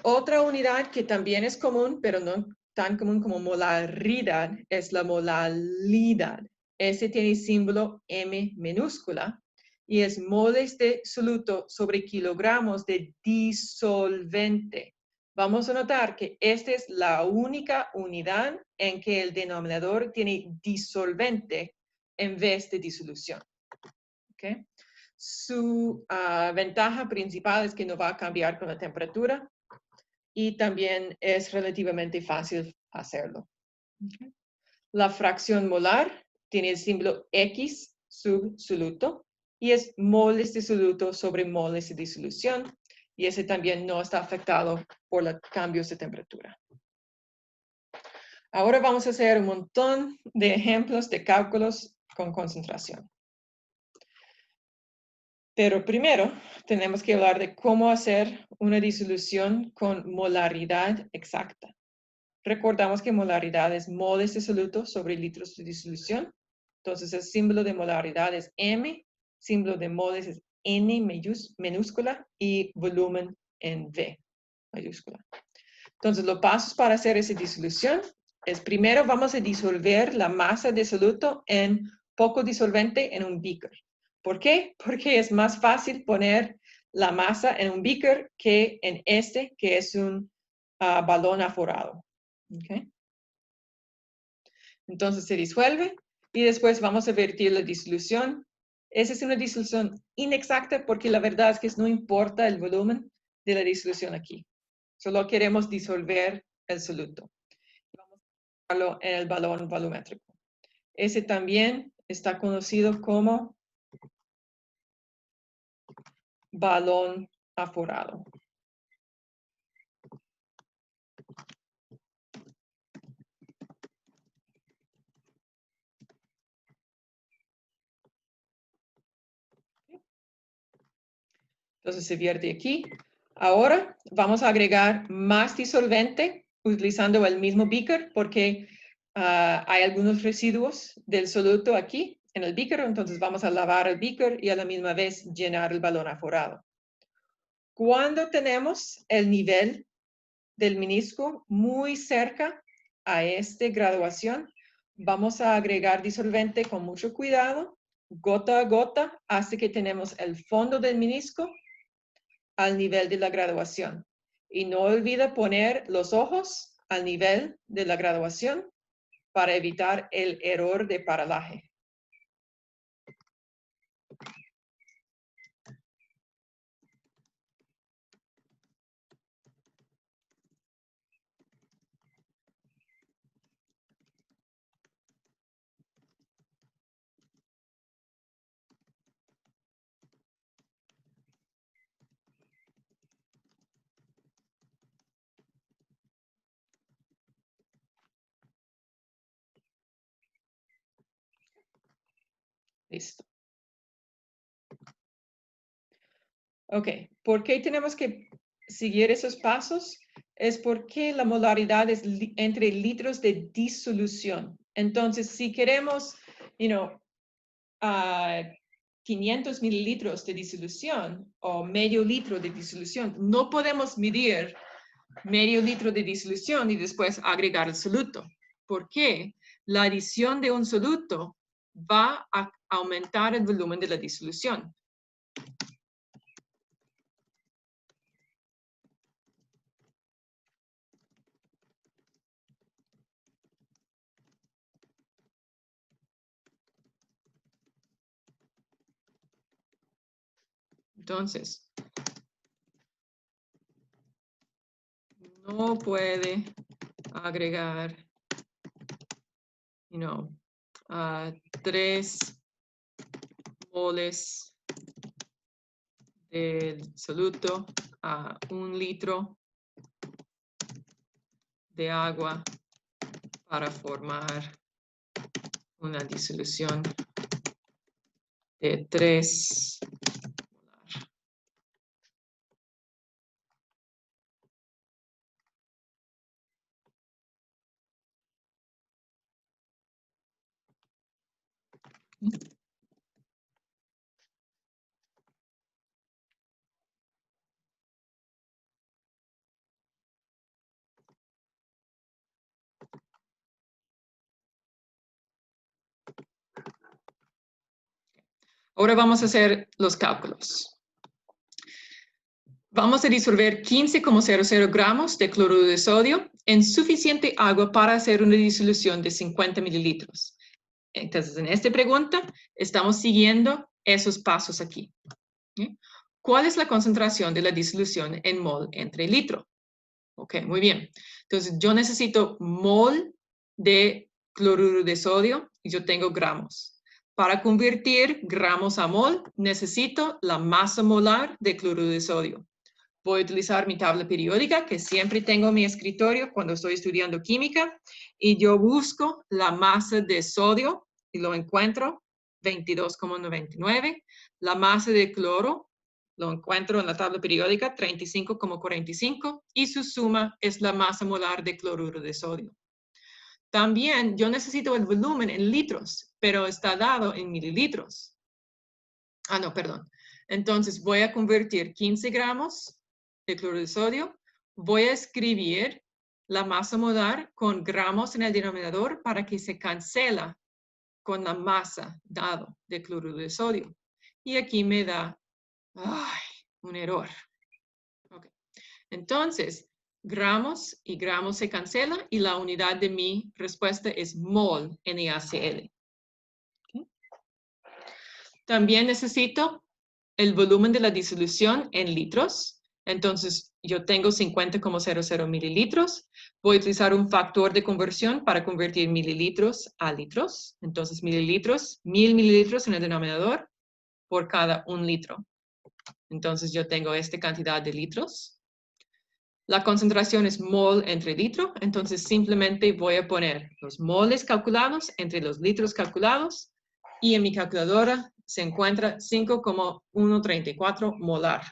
Otra unidad que también es común, pero no tan común como molaridad, es la molalidad. Ese tiene símbolo M minúscula y es moles de soluto sobre kilogramos de disolvente. Vamos a notar que esta es la única unidad en que el denominador tiene disolvente en vez de disolución. ¿Okay? Su ventaja principal es que no va a cambiar con la temperatura y también es relativamente fácil hacerlo. Okay. La fracción molar tiene el símbolo X sub soluto y es moles de soluto sobre moles de disolución y ese también no está afectado por los cambios de temperatura. Ahora vamos a hacer un montón de ejemplos de cálculos con concentración. Pero primero tenemos que hablar de cómo hacer una disolución con molaridad exacta. Recordamos que molaridad es moles de soluto sobre litros de disolución. Entonces el símbolo de molaridad es M, símbolo de moles es N minúscula y volumen en V mayúscula. Entonces los pasos para hacer esa disolución es primero vamos a disolver la masa de soluto en poco disolvente en un beaker. ¿Por qué? Porque es más fácil poner la masa en un beaker que en este, que es un balón aforado. ¿Okay? Entonces se disuelve y después vamos a vertir la disolución. Esa es una disolución inexacta porque la verdad es que no importa el volumen de la disolución aquí. Solo queremos disolver el soluto. Vamos a ponerlo en el balón volumétrico. Ese también está conocido como balón aforado. Entonces se vierte aquí. Ahora vamos a agregar más disolvente utilizando el mismo beaker porque hay algunos residuos del soluto aquí en el beaker. Entonces vamos a lavar el beaker y a la misma vez llenar el balón aforado. Cuando tenemos el nivel del menisco muy cerca a esta graduación, vamos a agregar disolvente con mucho cuidado, gota a gota, hasta que tenemos el fondo del menisco al nivel de la graduación. Y no olvide poner los ojos al nivel de la graduación para evitar el error de paralaje. Listo. Ok, ¿por qué tenemos que seguir esos pasos? Es porque la molaridad es entre litros de disolución. Entonces, si queremos, 500 mililitros de disolución o medio litro de disolución, no podemos medir medio litro de disolución y después agregar el soluto. ¿Por qué? La adición de un soluto va a aumentar el volumen de la disolución. Entonces, no puede agregar, 3 moles del soluto a 1 litro de agua para formar una disolución de 3 molar. Ahora vamos a hacer los cálculos. Vamos a disolver 15,00 gramos de cloruro de sodio en suficiente agua para hacer una disolución de 50 mililitros. Entonces, en esta pregunta, estamos siguiendo esos pasos aquí. ¿Cuál es la concentración de la disolución en mol entre litro? Ok, muy bien. Entonces, yo necesito mol de cloruro de sodio y yo tengo gramos. Para convertir gramos a mol, necesito la masa molar de cloruro de sodio. Voy a utilizar mi tabla periódica, que siempre tengo en mi escritorio cuando estoy estudiando química, y yo busco la masa de sodio y lo encuentro, 22,99. La masa de cloro lo encuentro en la tabla periódica, 35,45, y su suma es la masa molar de cloruro de sodio. También yo necesito el volumen en litros, pero está dado en mililitros. No, perdón. Entonces voy a convertir 15 gramos de cloruro de sodio. Voy a escribir la masa molar con gramos en el denominador para que se cancela con la masa dado de cloruro de sodio. Y aquí me da un error. Okay. Entonces, gramos y gramos se cancela y la unidad de mi respuesta es mol NaCl. Okay. También necesito el volumen de la disolución en litros. Entonces, yo tengo 50,00 mililitros. Voy a utilizar un factor de conversión para convertir mililitros a litros. Entonces, mililitros, 1000 mililitros en el denominador por cada 1 litro. Entonces, yo tengo esta cantidad de litros. La concentración es mol entre litro. Entonces, simplemente voy a poner los moles calculados entre los litros calculados. Y en mi calculadora se encuentra 5,134 molar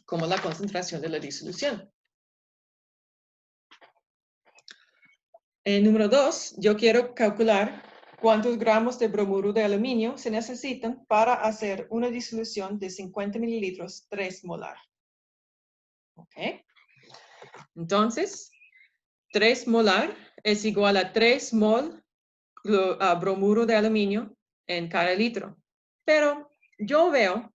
como la concentración de la disolución. Número 2, yo quiero calcular cuántos gramos de bromuro de aluminio se necesitan para hacer una disolución de 50 mililitros 3 molar. ¿Ok? Entonces, 3 molar es igual a 3 mol bromuro de aluminio en cada litro. Pero yo veo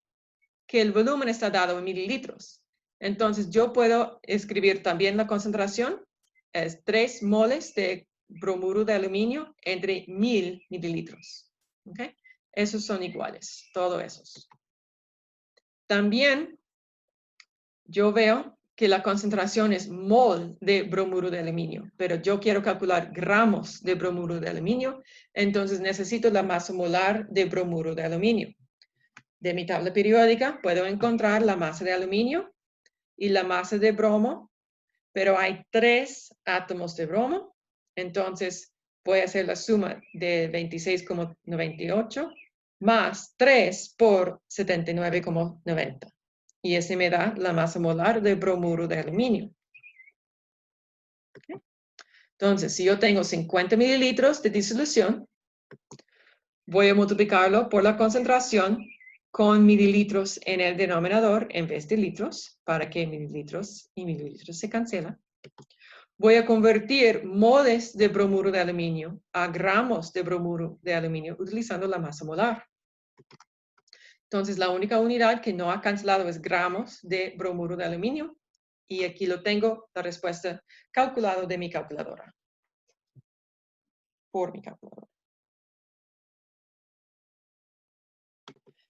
que el volumen está dado en mililitros. Entonces, yo puedo escribir también la concentración. Es 3 moles de bromuro de aluminio entre 1000 mililitros. ¿Okay? Esos son iguales, todos esos. También yo veo que la concentración es mol de bromuro de aluminio, pero yo quiero calcular gramos de bromuro de aluminio, entonces necesito la masa molar de bromuro de aluminio. De mi tabla periódica puedo encontrar la masa de aluminio y la masa de bromo, pero hay 3 átomos de bromo, entonces voy a hacer la suma de 26,98 más 3 por 79,90. Y ese me da la masa molar de bromuro de aluminio. ¿Okay? Entonces, si yo tengo 50 mililitros de disolución, voy a multiplicarlo por la concentración con mililitros en el denominador en vez de litros, para que mililitros y mililitros se cancelan. Voy a convertir moles de bromuro de aluminio a gramos de bromuro de aluminio utilizando la masa molar. Entonces, la única unidad que no ha cancelado es gramos de bromuro de aluminio. Y aquí lo tengo, la respuesta calculada de mi calculadora. Por mi calculadora.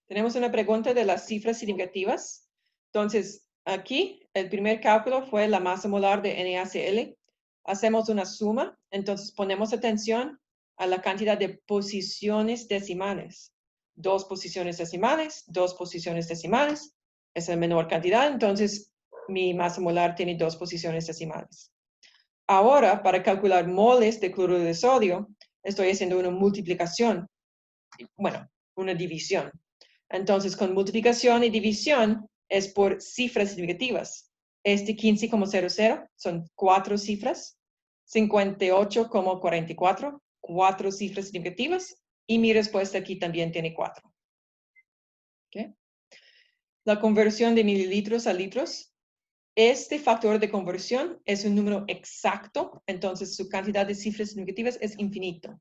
Tenemos una pregunta de las cifras significativas. Entonces, aquí el primer cálculo fue la masa molar de NaCl. Hacemos una suma, entonces ponemos atención a la cantidad de posiciones decimales. 2 posiciones decimales, 2 posiciones decimales. Es la menor cantidad, entonces mi masa molar tiene 2 posiciones decimales. Ahora, para calcular moles de cloruro de sodio, estoy haciendo una multiplicación. Bueno, una división. Entonces, con multiplicación y división es por cifras significativas. 15,00 son 4 cifras, 58,44, 4 cifras significativas, y mi respuesta aquí también tiene 4. ¿Okay? La conversión de mililitros a litros. Este factor de conversión es un número exacto, entonces su cantidad de cifras significativas es infinito.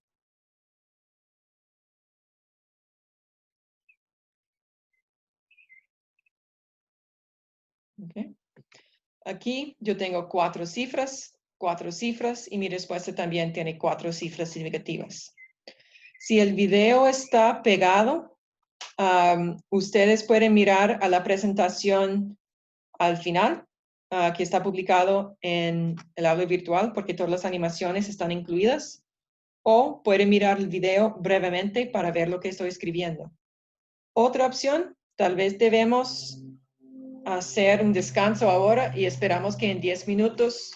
Okay. Aquí yo tengo 4 cifras, y mi respuesta también tiene 4 cifras significativas. Si el video está pegado, ustedes pueden mirar a la presentación al final, que está publicado en el aula virtual, porque todas las animaciones están incluidas, o pueden mirar el video brevemente para ver lo que estoy escribiendo. Otra opción, tal vez debemos hacer un descanso ahora y esperamos que en 10 minutos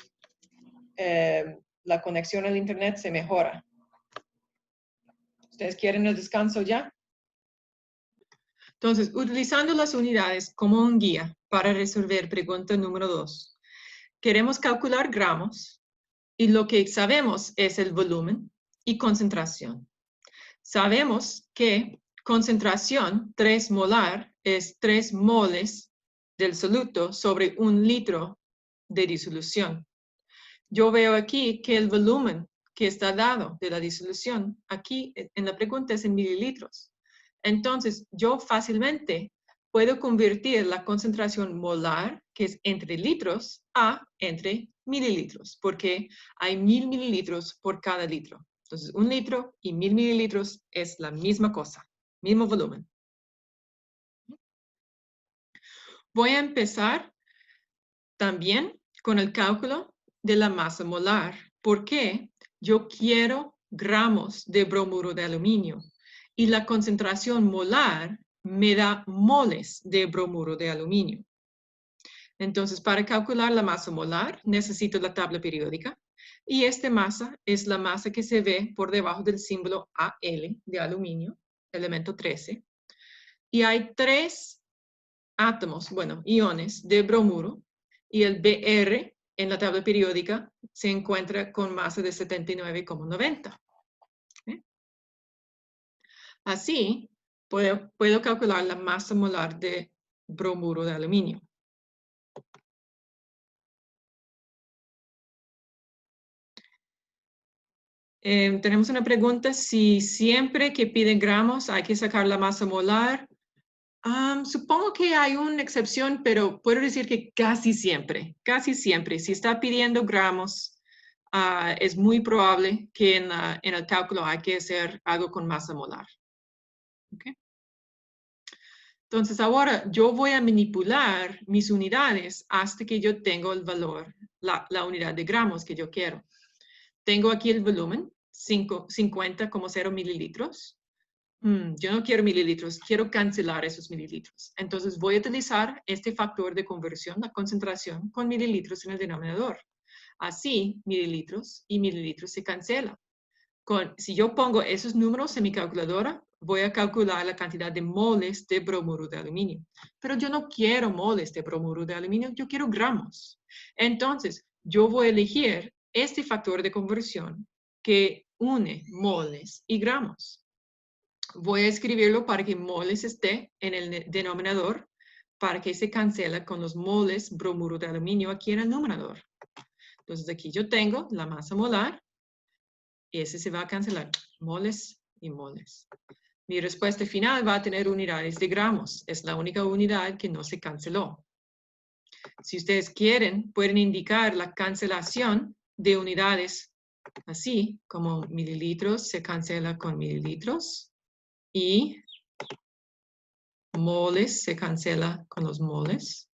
la conexión al internet se mejora. ¿Ustedes quieren el descanso ya? Entonces, utilizando las unidades como un guía para resolver pregunta número 2, queremos calcular gramos y lo que sabemos es el volumen y concentración. Sabemos que concentración 3 molar es 3 moles del soluto sobre 1 litro de disolución. yo veo aquí que el volumen que está dado de la disolución, aquí en la pregunta es en mililitros. Entonces, yo fácilmente puedo convertir la concentración molar, que es entre litros, a entre mililitros, porque hay 1000 mililitros por cada litro. Entonces, 1 litro y 1000 mililitros es la misma cosa, mismo volumen. Voy a empezar también con el cálculo de la masa molar, porque yo quiero gramos de bromuro de aluminio y la concentración molar me da moles de bromuro de aluminio. Entonces, para calcular la masa molar, necesito la tabla periódica y esta masa es la masa que se ve por debajo del símbolo Al de aluminio, elemento 13. Y hay 3 átomos, bueno, iones de bromuro, y el Br en la tabla periódica se encuentra con masa de 79,90. ¿Okay? Así, puedo calcular la masa molar de bromuro de aluminio. Tenemos una pregunta, si siempre que piden gramos hay que sacar la masa molar. Supongo que hay una excepción, pero puedo decir que casi siempre, si está pidiendo gramos, es muy probable que en el cálculo hay que hacer algo con masa molar. ¿Okay? Entonces ahora yo voy a manipular mis unidades hasta que yo tengo el valor, la unidad de gramos que yo quiero. Tengo aquí el volumen, 50,0 mililitros. Yo no quiero mililitros, quiero cancelar esos mililitros. Entonces voy a utilizar este factor de conversión, la concentración, con mililitros en el denominador. Así, mililitros y mililitros se cancelan. Si yo pongo esos números en mi calculadora, voy a calcular la cantidad de moles de bromuro de aluminio. Pero yo no quiero moles de bromuro de aluminio, yo quiero gramos. Entonces, yo voy a elegir este factor de conversión que une moles y gramos. Voy a escribirlo para que moles esté en el denominador, para que se cancela con los moles bromuro de aluminio aquí en el numerador. Entonces aquí yo tengo la masa molar, y ese se va a cancelar, moles y moles. Mi respuesta final va a tener unidades de gramos, es la única unidad que no se canceló. Si ustedes quieren, pueden indicar la cancelación de unidades así, como mililitros se cancela con mililitros, y moles se cancela con los moles.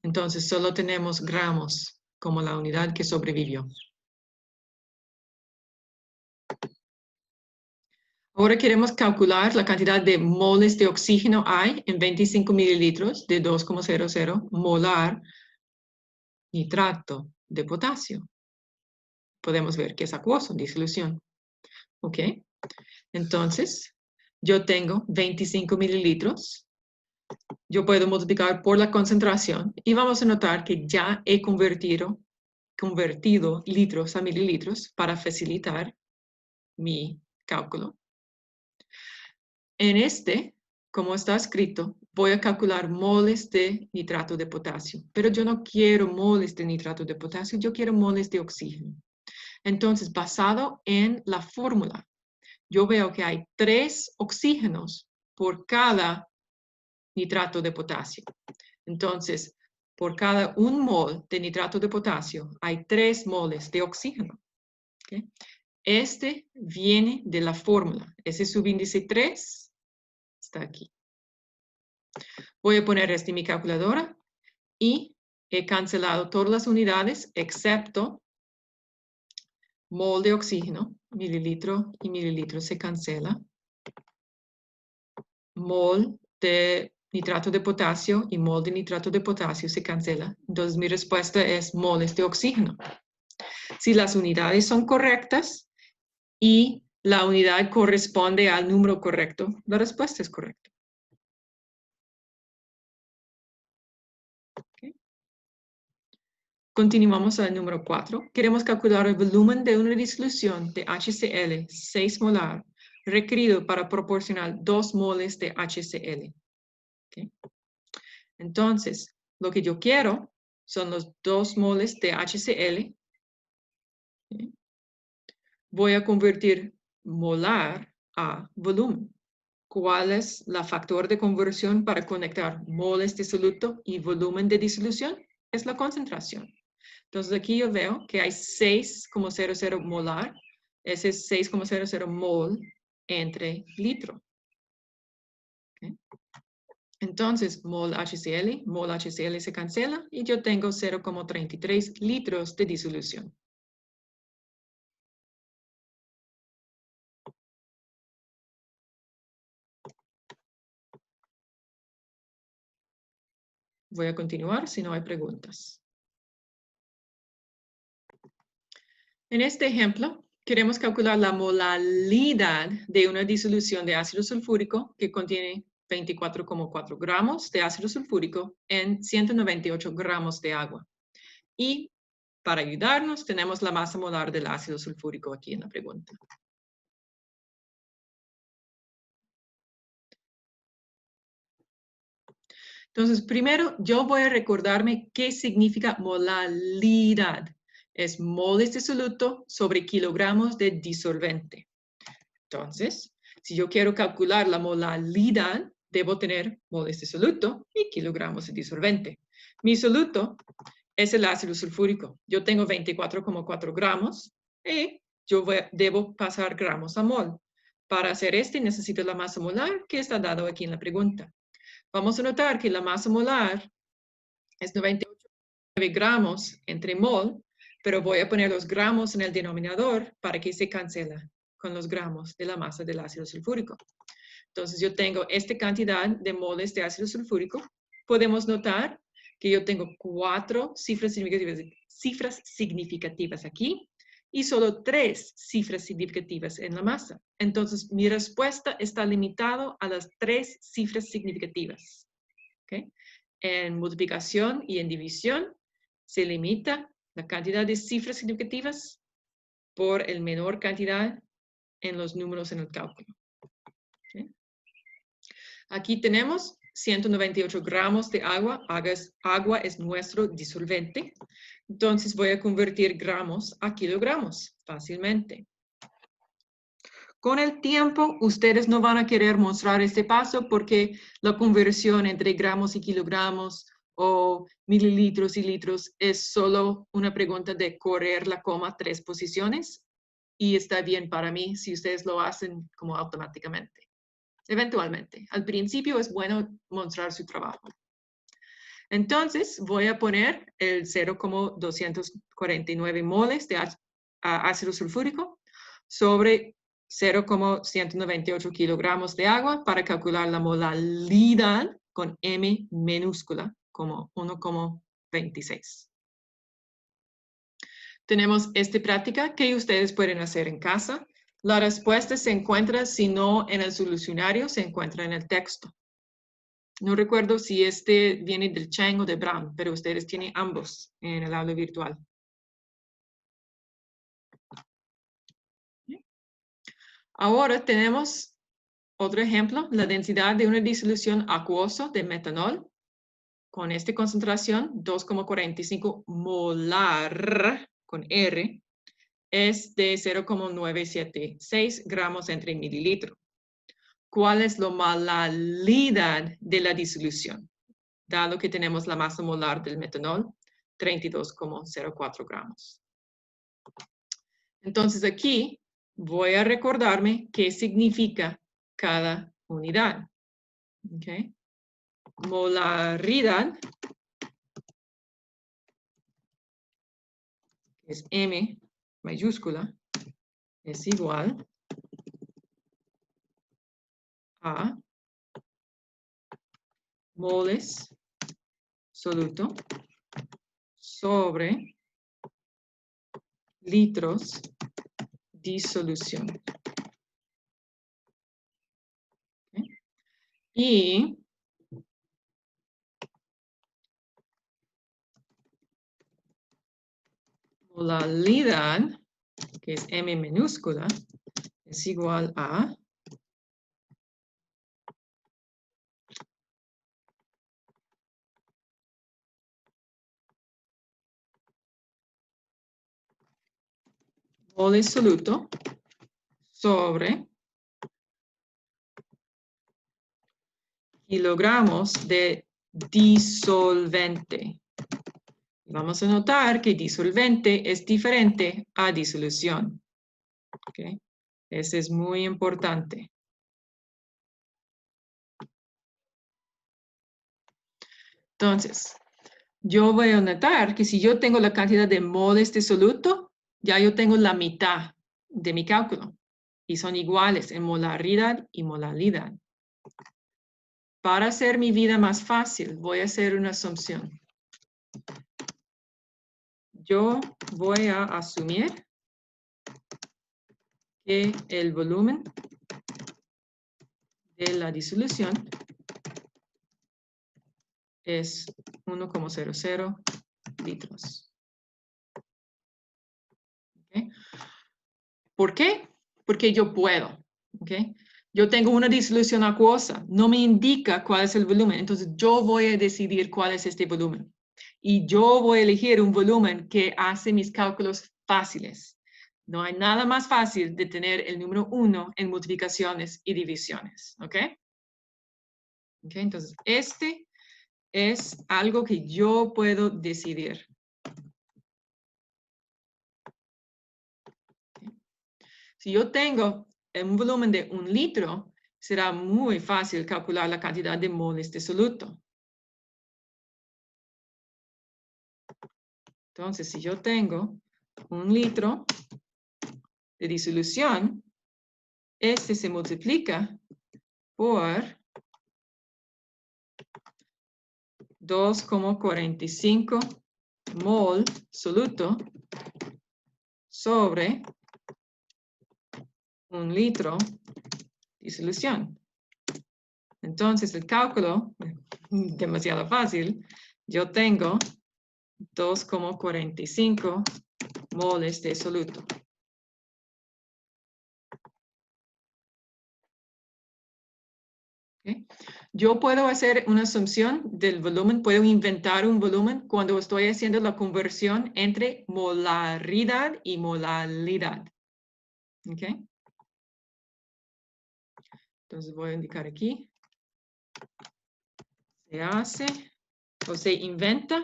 Entonces solo tenemos gramos como la unidad que sobrevivió. Ahora queremos calcular la cantidad de moles de oxígeno hay en 25 mililitros de 2,00 molar nitrato de potasio. Podemos ver que es acuoso, disolución. ¿Ok? Entonces, yo tengo 25 mililitros. Yo puedo multiplicar por la concentración y vamos a notar que ya he convertido litros a mililitros para facilitar mi cálculo. En como está escrito, voy a calcular moles de nitrato de potasio, pero yo no quiero moles de nitrato de potasio, yo quiero moles de oxígeno. Entonces, basado en la fórmula, yo veo que hay 3 oxígenos por cada nitrato de potasio. Entonces, por cada 1 mol de nitrato de potasio, hay 3 moles de oxígeno. ¿Okay? Este viene de la fórmula. Ese subíndice 3 está aquí. Voy a poner esto en mi calculadora y he cancelado todas las unidades excepto mol de oxígeno, mililitro y mililitro se cancela. Mol de nitrato de potasio y mol de nitrato de potasio se cancela. Entonces mi respuesta es moles de oxígeno. Si las unidades son correctas y la unidad corresponde al número correcto, la respuesta es correcta. Okay. Continuamos al número 4. Queremos calcular el volumen de una disolución de HCl 6 molar requerido para proporcionar 2 moles de HCl. Okay. Entonces, lo que yo quiero son los 2 moles de HCl. ¿Sí? Voy a convertir molar a volumen. ¿Cuál es el factor de conversión para conectar moles de soluto y volumen de disolución? Es la concentración. Entonces aquí yo veo que hay 6,00 molar. Ese es 6,00 mol entre litro. ¿Okay? Entonces, mol HCl se cancela y yo tengo 0,33 litros de disolución. Voy a continuar si no hay preguntas. En este ejemplo, queremos calcular la molalidad de una disolución de ácido sulfúrico que contiene 24,4 gramos de ácido sulfúrico en 198 gramos de agua. Y para ayudarnos, tenemos la masa molar del ácido sulfúrico aquí en la pregunta. Entonces, primero yo voy a recordarme qué significa molalidad. Es moles de soluto sobre kilogramos de disolvente. Entonces, si yo quiero calcular la molalidad, debo tener moles de soluto y kilogramos de disolvente. Mi soluto es el ácido sulfúrico. Yo tengo 24,4 gramos y yo debo pasar gramos a mol. Para hacer necesito la masa molar que está dado aquí en la pregunta. Vamos a notar que la masa molar es 98,9 gramos entre mol, pero voy a poner los gramos en el denominador para que se cancele con los gramos de la masa del ácido sulfúrico. Entonces yo tengo esta cantidad de moles de ácido sulfúrico. Podemos notar que yo tengo 4 cifras significativas aquí y solo 3 cifras significativas en la masa. Entonces mi respuesta está limitada a las 3 cifras significativas. ¿Okay? En multiplicación y en división se limita la cantidad de cifras significativas por el menor cantidad en los números en el cálculo. ¿Okay? Aquí tenemos 198 gramos de agua. Agua es nuestro disolvente. Entonces voy a convertir gramos a kilogramos fácilmente. Con el tiempo, ustedes no van a querer mostrar este paso porque la conversión entre gramos y kilogramos o mililitros y litros es solo una pregunta de correr la coma 3 posiciones y está bien para mí si ustedes lo hacen como automáticamente. Eventualmente. Al principio es bueno mostrar su trabajo. Entonces voy a poner el 0,249 moles de ácido sulfúrico sobre 0,198 kilogramos de agua para calcular la molalidad con M minúscula como 1,26. Tenemos esta práctica que ustedes pueden hacer en casa. La respuesta se encuentra, si no en el solucionario, se encuentra en el texto. No recuerdo si este viene del Chang o de Brown, pero ustedes tienen ambos en el aula virtual. Ahora tenemos otro ejemplo, la densidad de una disolución acuosa de metanol con esta concentración 2,45 molar con R es de 0,976 gramos entre mililitro. ¿Cuál es la molalidad de la disolución? Dado que tenemos la masa molar del metanol, 32,04 gramos. Entonces aquí voy a recordarme qué significa cada unidad. ¿Okay? Molaridad es M mayúscula, es igual a moles soluto sobre litros disolución. ¿Okay? Y molalidad, que es M minúscula, es igual a mol soluto sobre kilogramos de disolvente. Vamos a notar que disolvente es diferente a disolución. ¿Okay? Ese es muy importante. Entonces, yo voy a notar que si yo tengo la cantidad de moles de soluto, ya yo tengo la mitad de mi cálculo. Y son iguales en molaridad y molalidad. Para hacer mi vida más fácil, voy a hacer una asunción. Yo voy a asumir que el volumen de la disolución es 1,00 litros. ¿Okay? ¿Por qué? Porque yo puedo. ¿Okay? Yo tengo una disolución acuosa, no me indica cuál es el volumen, entonces yo voy a decidir cuál es este volumen. Y yo voy a elegir un volumen que hace mis cálculos fáciles. No hay nada más fácil de tener el número 1 en multiplicaciones y divisiones. ¿Ok? ¿Ok? Entonces, este es algo que yo puedo decidir. Si yo tengo un volumen de 1 litro, será muy fácil calcular la cantidad de moles de soluto. Entonces, si yo tengo 1 litro de disolución, este se multiplica por 2,45 mol soluto sobre 1 litro disolución. Entonces, el cálculo, demasiado fácil, yo tengo 2,45 moles de soluto. ¿Okay? Yo puedo hacer una asunción del volumen, puedo inventar un volumen cuando estoy haciendo la conversión entre molaridad y molalidad. ¿Okay? Entonces voy a indicar aquí. Se hace o se inventa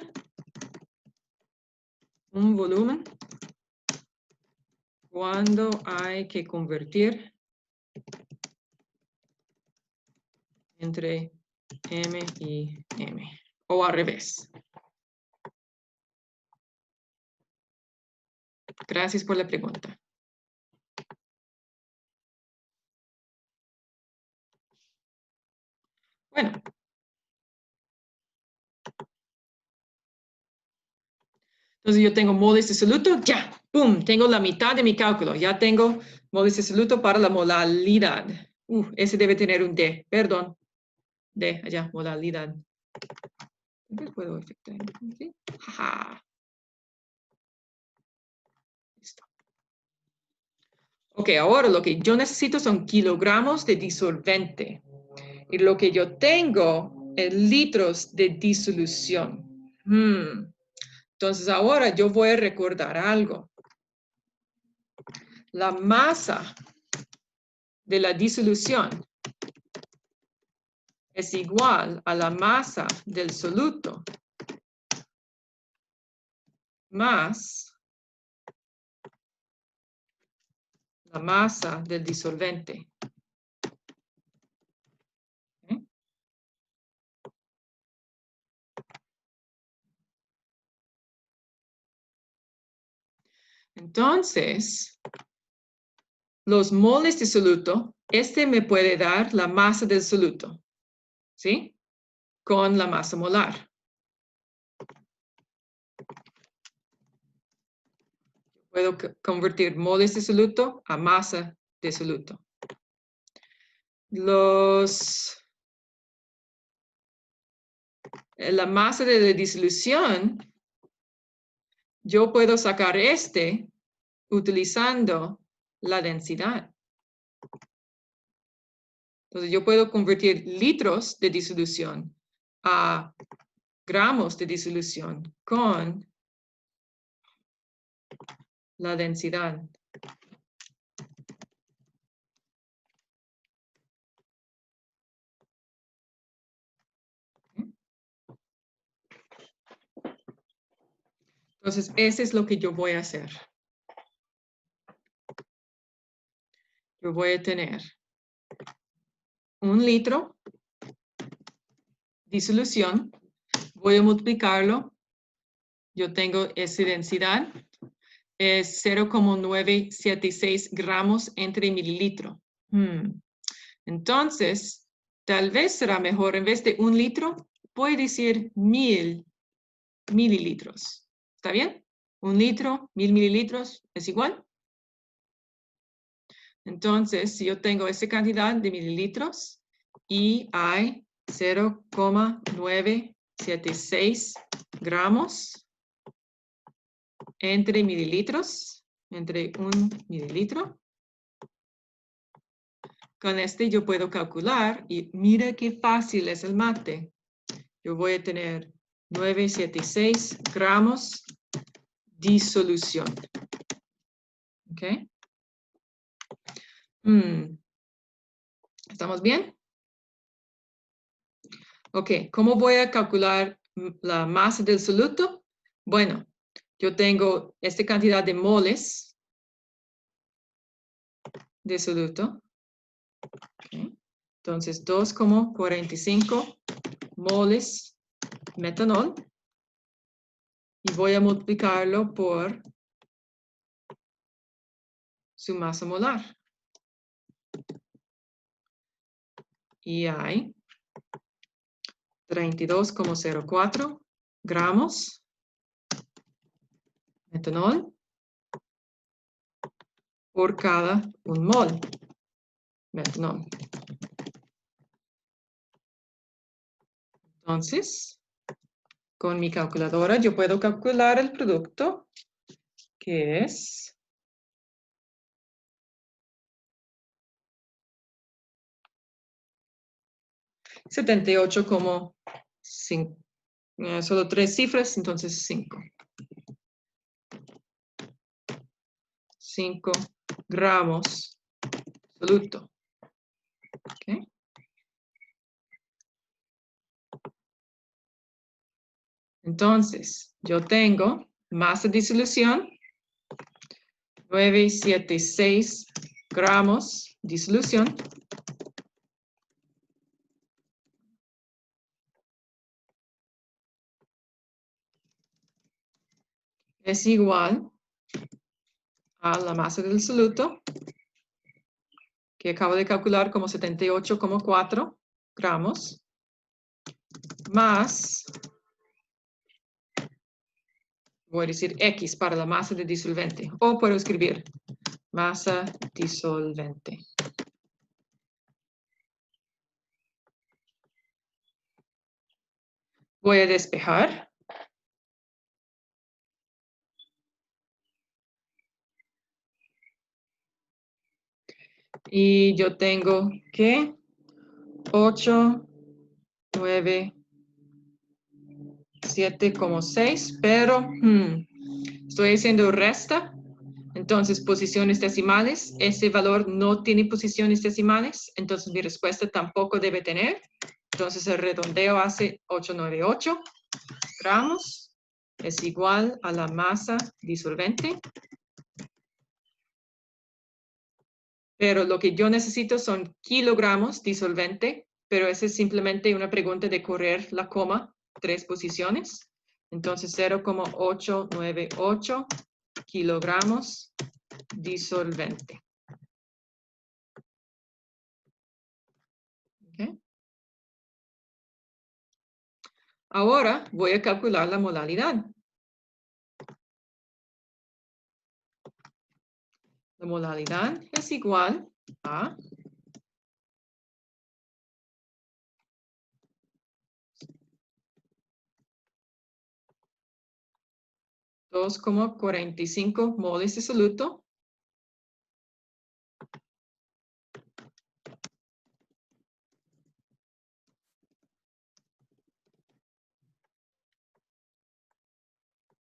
un volumen cuando hay que convertir entre M y M, o al revés. Gracias por la pregunta. Bueno. Entonces yo tengo moles de soluto, ya, ¡pum! Tengo la mitad de mi cálculo. Ya tengo moles de soluto para la molalidad. Ese debe tener un D, perdón. D, allá, molalidad. ¿Qué puedo efectuar? ¿Sí? Jaja. Listo. Ok, ahora lo que yo necesito son kilogramos de disolvente. Y lo que yo tengo es litros de disolución. Entonces ahora yo voy a recordar algo. La masa de la disolución es igual a la masa del soluto más la masa del disolvente. ¿Okay? Entonces, los moles de soluto, este me puede dar la masa del soluto, ¿sí? Con la masa molar. Puedo convertir moles de soluto a masa de soluto. La masa de la disolución, yo puedo sacar este utilizando la densidad. Entonces yo puedo convertir litros de disolución a gramos de disolución con la densidad. Entonces, eso es lo que yo voy a hacer. Yo voy a tener 1 litro de solución. Voy a multiplicarlo. Yo tengo esa densidad. Es 0,976 gramos entre mililitro. Entonces, tal vez será mejor, en vez de 1 litro, voy a decir 1000 mililitros. ¿Está bien? 1 litro, 1000 mililitros, ¿es igual? Entonces, si yo tengo esa cantidad de mililitros y hay 0,976 gramos entre mililitros, entre 1 mililitro, con este yo puedo calcular y mira qué fácil es el mate. Yo voy a tener 976 gramos de solución. ¿Ok? ¿Estamos bien? Ok, ¿cómo voy a calcular la masa del soluto? Bueno, yo tengo esta cantidad de moles de soluto. Okay. Entonces, 2,45 moles metanol. Y voy a multiplicarlo por su masa molar. Y hay 32,04 gramos metanol por cada 1 mol metanol. Entonces, con mi calculadora yo puedo calcular el producto, que es 78,5. Solo 3 cifras, entonces 5. 5 gramos soluto. Okay. Entonces, yo tengo masa de disolución, 976 gramos de solución. Es igual a la masa del soluto, que acabo de calcular como 78,4 gramos, más, voy a decir X para la masa de disolvente, o puedo escribir masa disolvente. Voy a despejar. Y yo tengo que 8, 9, 7,6, pero estoy haciendo resta. Entonces, posiciones decimales, ese valor no tiene posiciones decimales, entonces mi respuesta tampoco debe tener. Entonces, el redondeo hace 898 gramos, es igual a la masa disolvente. Pero lo que yo necesito son kilogramos disolvente, pero esa es simplemente una pregunta de correr la coma, 3 posiciones. Entonces, 0,898 kilogramos disolvente. Okay. Ahora voy a calcular la molaridad. La molaridad es igual a 2,45 moles de soluto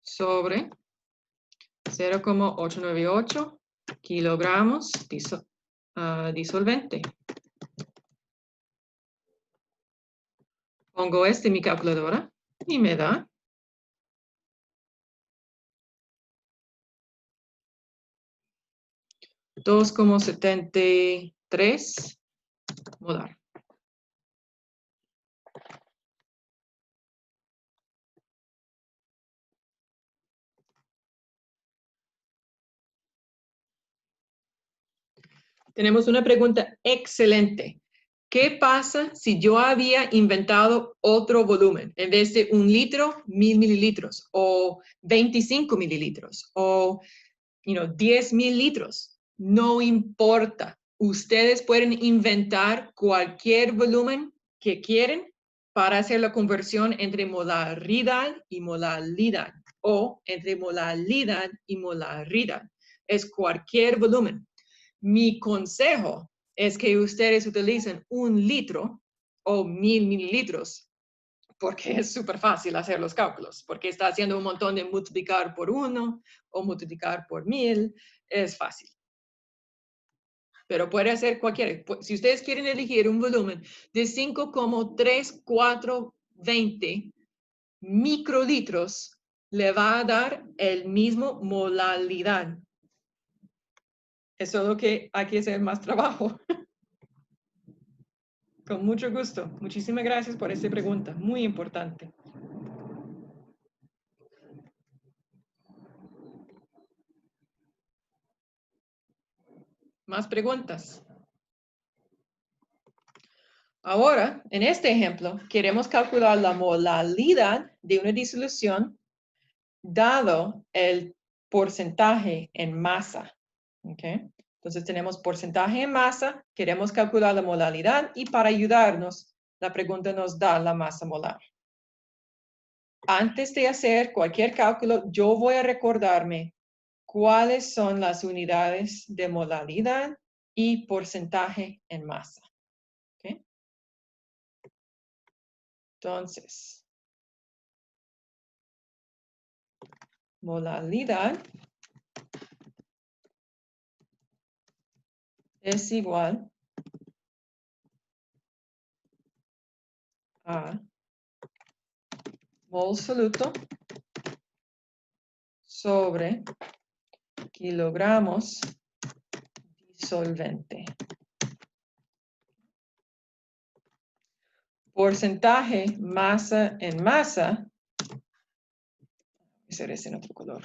sobre 0,898 kilogramos disolvente. Pongo en mi calculadora y me da 2,73 molar. Tenemos una pregunta excelente. ¿Qué pasa si yo había inventado otro volumen? En vez de 1 litro, 1000 mililitros, o 25 mililitros, o 10,000 litros. No importa. Ustedes pueden inventar cualquier volumen que quieren para hacer la conversión entre molaridad y molalidad, o entre molalidad y molaridad. Es cualquier volumen. Mi consejo es que ustedes utilicen 1 litro o 1000 mililitros, porque es súper fácil hacer los cálculos, porque está haciendo un montón de multiplicar por 1 o multiplicar por 1000, es fácil. Pero puede hacer cualquiera. Si ustedes quieren elegir un volumen de 5,3420 microlitros, le va a dar el mismo molalidad. Es solo que hay que hacer más trabajo. Con mucho gusto. Muchísimas gracias por esta pregunta. Muy importante. ¿Más preguntas? Ahora, en este ejemplo, queremos calcular la molalidad de una disolución dado el porcentaje en masa. ¿Okay? Entonces tenemos porcentaje en masa, queremos calcular la molalidad y para ayudarnos, la pregunta nos da la masa molar. Antes de hacer cualquier cálculo, yo voy a recordarme cuáles son las unidades de molalidad y porcentaje en masa. ¿Okay? Entonces, molalidad es igual a mol soluto sobre kilogramos disolvente. Porcentaje masa en masa. Voy a hacer ese en otro color.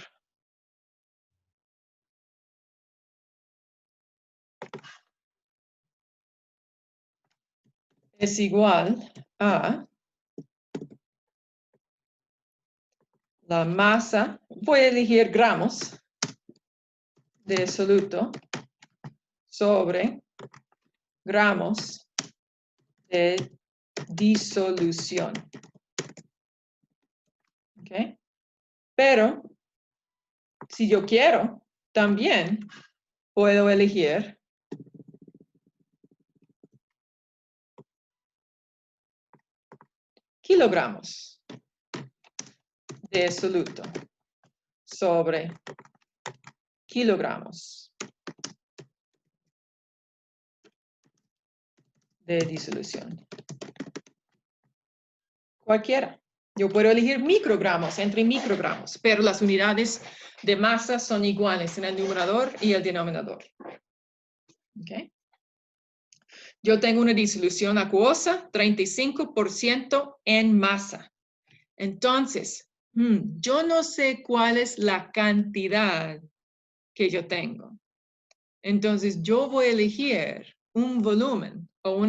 Es igual a la masa, voy a elegir gramos de soluto sobre gramos de disolución. ¿Okay? Pero, si yo quiero, también puedo elegir kilogramos de soluto sobre kilogramos de disolución. Cualquiera. Yo puedo elegir microgramos entre microgramos, pero las unidades de masa son iguales en el numerador y el denominador. ¿Okay? Yo tengo una disolución acuosa, 35% en masa. Entonces, yo no sé cuál es la cantidad que yo tengo. Entonces, yo voy a elegir un volumen o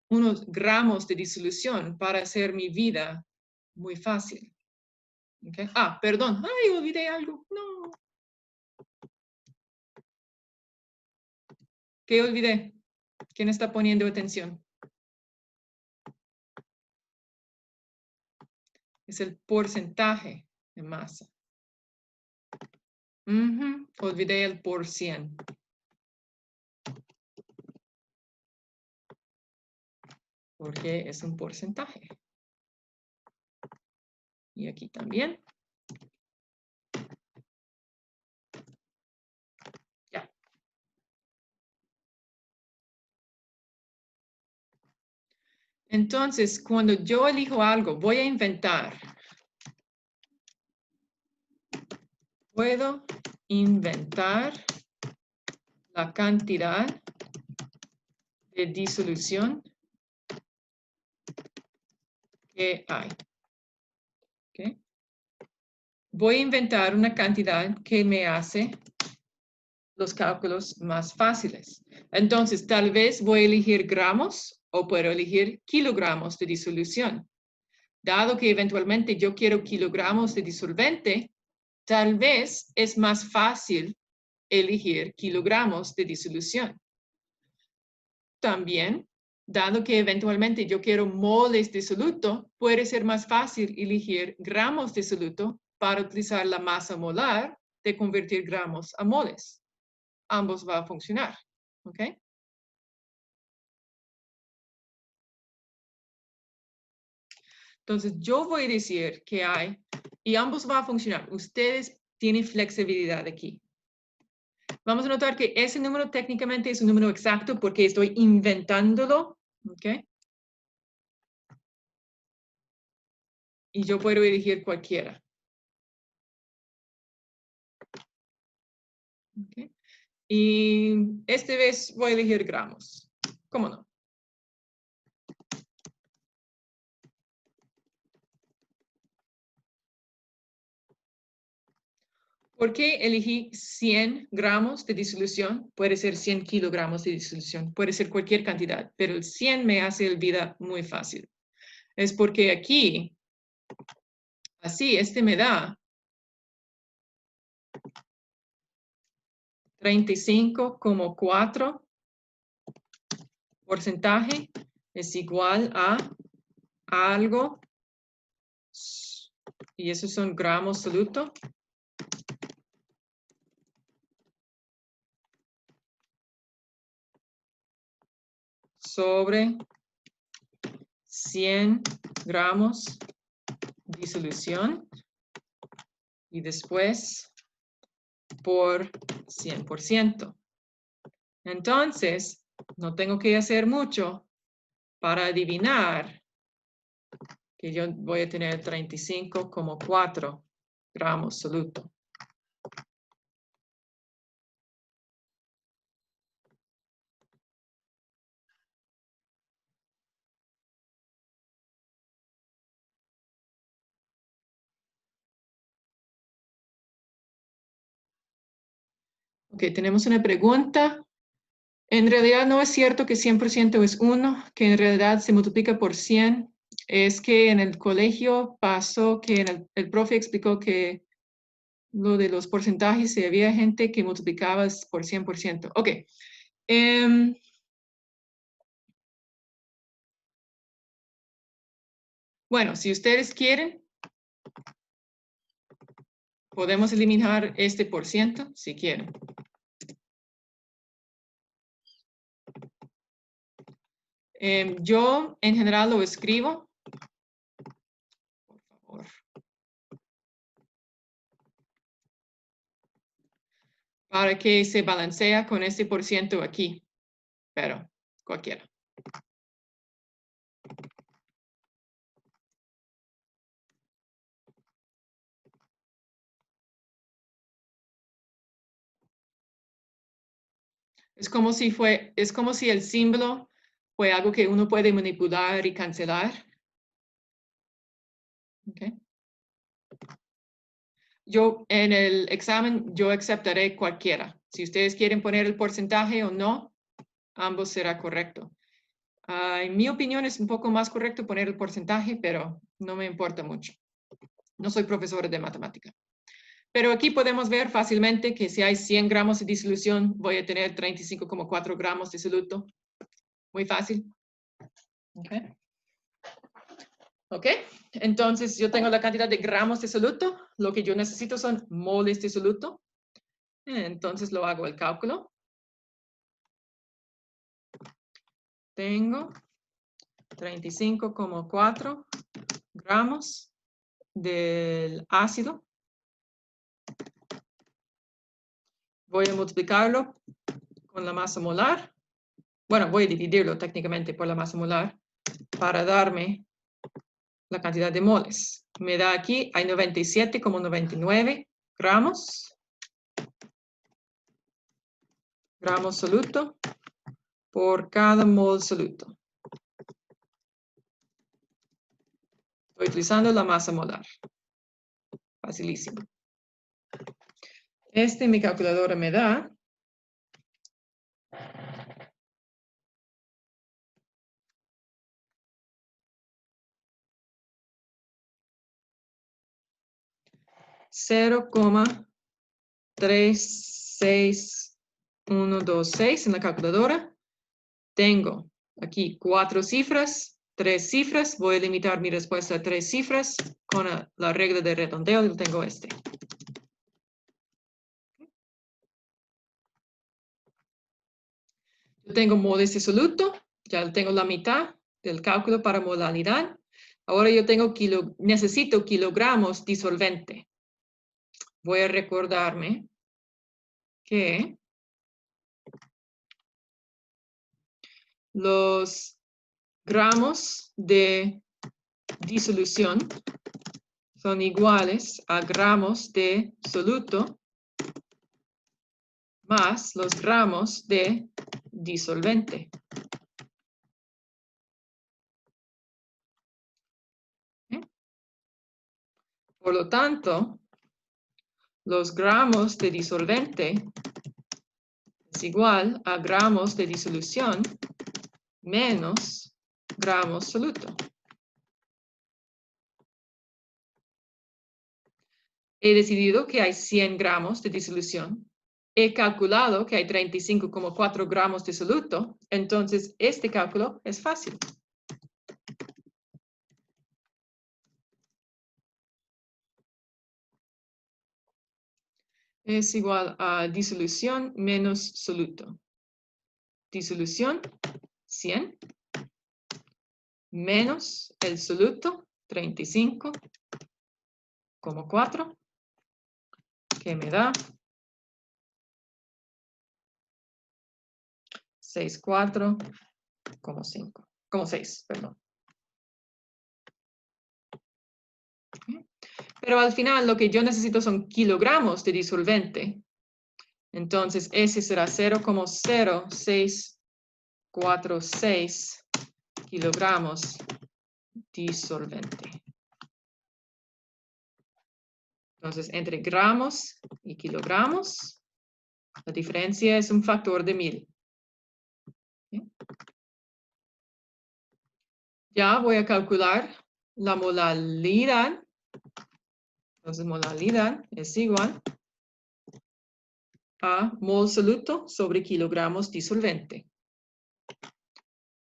unos gramos de disolución para hacer mi vida muy fácil. Okay. Ah, perdón. Ay, olvidé algo. No. ¿Qué olvidé? ¿Quién está poniendo atención? Es el porcentaje de masa. Olvidé el por cien. Porque es un porcentaje. Y aquí también. Ya. Entonces, cuando yo elijo algo, voy a inventar. Puedo inventar la cantidad de disolución que hay. ¿Okay? Voy a inventar una cantidad que me hace los cálculos más fáciles. Entonces, tal vez voy a elegir gramos o puedo elegir kilogramos de disolución. Dado que eventualmente yo quiero kilogramos de disolvente, tal vez es más fácil elegir kilogramos de disolución. También, dado que eventualmente yo quiero moles de soluto, puede ser más fácil elegir gramos de soluto para utilizar la masa molar de convertir gramos a moles. Ambos va a funcionar, ¿ok? Entonces, yo voy a decir que hay, y ambos va a funcionar. Ustedes tienen flexibilidad aquí. Vamos a notar que ese número técnicamente es un número exacto porque estoy inventándolo, ¿ok? Y yo puedo elegir cualquiera. ¿Okay? Y esta vez voy a elegir gramos. ¿Cómo no? ¿Por qué elegí 100 gramos de disolución? Puede ser 100 kilogramos de disolución, puede ser cualquier cantidad, pero el 100 me hace la vida muy fácil. Es porque aquí, así, este me da 35,4 porcentaje es igual a algo, y esos son gramos soluto, sobre 100 gramos disolución y después por 100%. Entonces, no tengo que hacer mucho para adivinar que yo voy a tener 35,4 gramos soluto. Ok, tenemos una pregunta. En realidad no es cierto que 100% es 1, que en realidad se multiplica por 100. Es que en el colegio pasó que el profe explicó que lo de los porcentajes, si había gente que multiplicaba por 100%. Ok. Bueno, si ustedes quieren, podemos eliminar este por ciento, si quieren. Yo, en general, lo escribo. Por favor. Para que se balancea con este por ciento aquí. Pero, cualquiera. Es como si el símbolo fue algo que uno puede manipular y cancelar. Okay. Yo, en el examen, yo aceptaré cualquiera. Si ustedes quieren poner el porcentaje o no, ambos será correcto. En mi opinión es un poco más correcto poner el porcentaje, pero no me importa mucho. No soy profesora de matemática. Pero aquí podemos ver fácilmente que si hay 100 gramos de disolución, voy a tener 35,4 gramos de soluto. Muy fácil. Okay. ¿Ok? Entonces, yo tengo la cantidad de gramos de soluto. Lo que yo necesito son moles de soluto. Entonces, lo hago el cálculo. Tengo 35,4 gramos del ácido. Voy a multiplicarlo con la masa molar. Bueno, voy a dividirlo técnicamente por la masa molar. para darme la cantidad de moles. Me da aquí, hay 97,99 gramos. Gramos soluto por cada mol soluto. Estoy utilizando la masa molar. Facilísimo. Mi calculadora me da 0,36126 en la calculadora. Tengo aquí 4 cifras, 3 cifras. Voy a limitar mi respuesta a 3 cifras. Con la regla de redondeo yo tengo Yo tengo moles de soluto. Ya tengo la mitad del cálculo para molalidad. Ahora yo necesito kilogramos disolvente. Voy a recordarme que los gramos de disolución son iguales a gramos de soluto más los gramos de disolvente. Por lo tanto, los gramos de disolvente es igual a gramos de disolución menos gramos soluto. He decidido que hay 100 gramos de disolución. He calculado que hay 35,4 gramos de soluto. Entonces, este cálculo es fácil. Es igual a disolución menos soluto. Disolución, 100, menos el soluto, 35,4, que me da 6, perdón. Pero al final lo que yo necesito son kilogramos de disolvente. Entonces, ese será 0,0646 kilogramos disolvente. Entonces, entre gramos y kilogramos, la diferencia es un factor de 1000. Ya voy a calcular la molalidad. Entonces, molalidad es igual a mol soluto sobre kilogramos disolvente.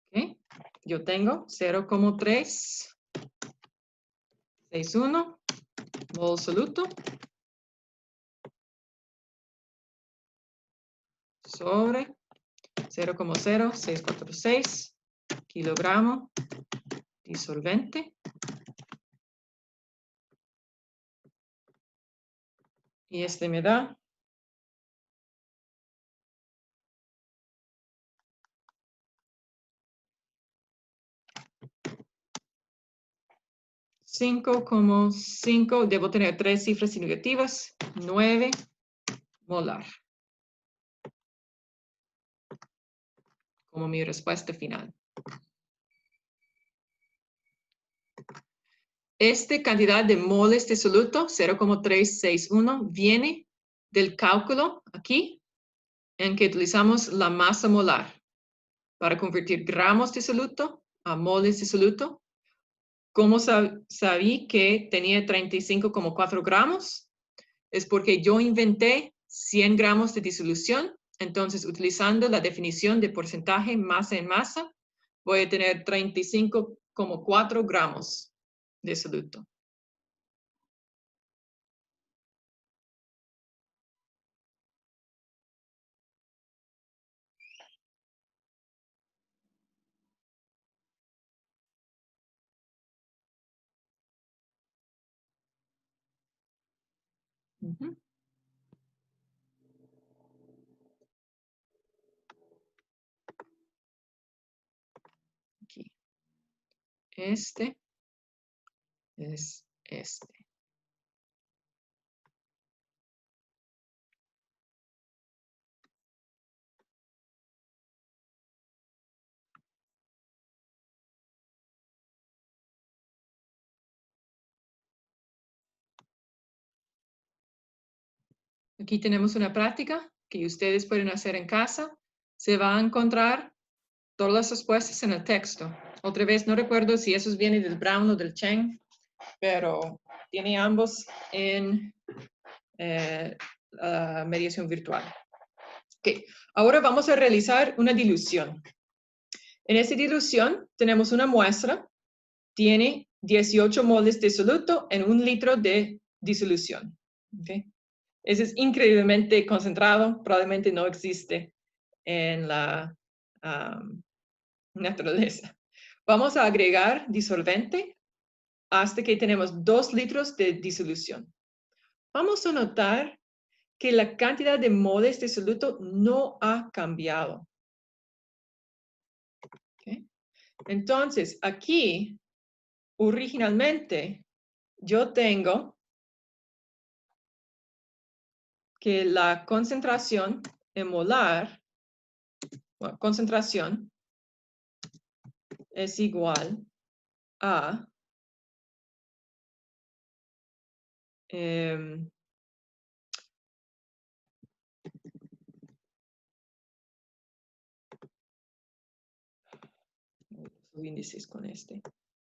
¿Okay? Yo tengo 0,361 mol soluto sobre 0,0646 kilogramo disolvente. Y me da 5,5, debo tener 3 cifras significativas, 9 molar. Como mi respuesta final. Esta cantidad de moles de soluto, 0,361, viene del cálculo aquí, en que utilizamos la masa molar para convertir gramos de soluto a moles de soluto. ¿Cómo sabí que tenía 35,4 gramos? Es porque yo inventé 100 gramos de disolución. Entonces, utilizando la definición de porcentaje masa en masa, voy a tener 35,4 gramos de soluto. Aquí. Este es este. Aquí tenemos una práctica que ustedes pueden hacer en casa. Se va a encontrar todas las respuestas en el texto. Otra vez, no recuerdo si esos vienen del Brown o del Cheng, pero tiene ambos en mediación virtual. Okay. Ahora vamos a realizar una dilución. En esta dilución tenemos una muestra, tiene 18 moles de soluto en 1 litro de disolución. Okay. Ese es increíblemente concentrado, probablemente no existe en la naturaleza. Vamos a agregar disolvente hasta que tenemos 2 litros de disolución. Vamos a notar que la cantidad de moles de soluto no ha cambiado. ¿Okay? Entonces, aquí, originalmente, yo tengo que la concentración en molar, bueno, concentración, es igual a los índices con este.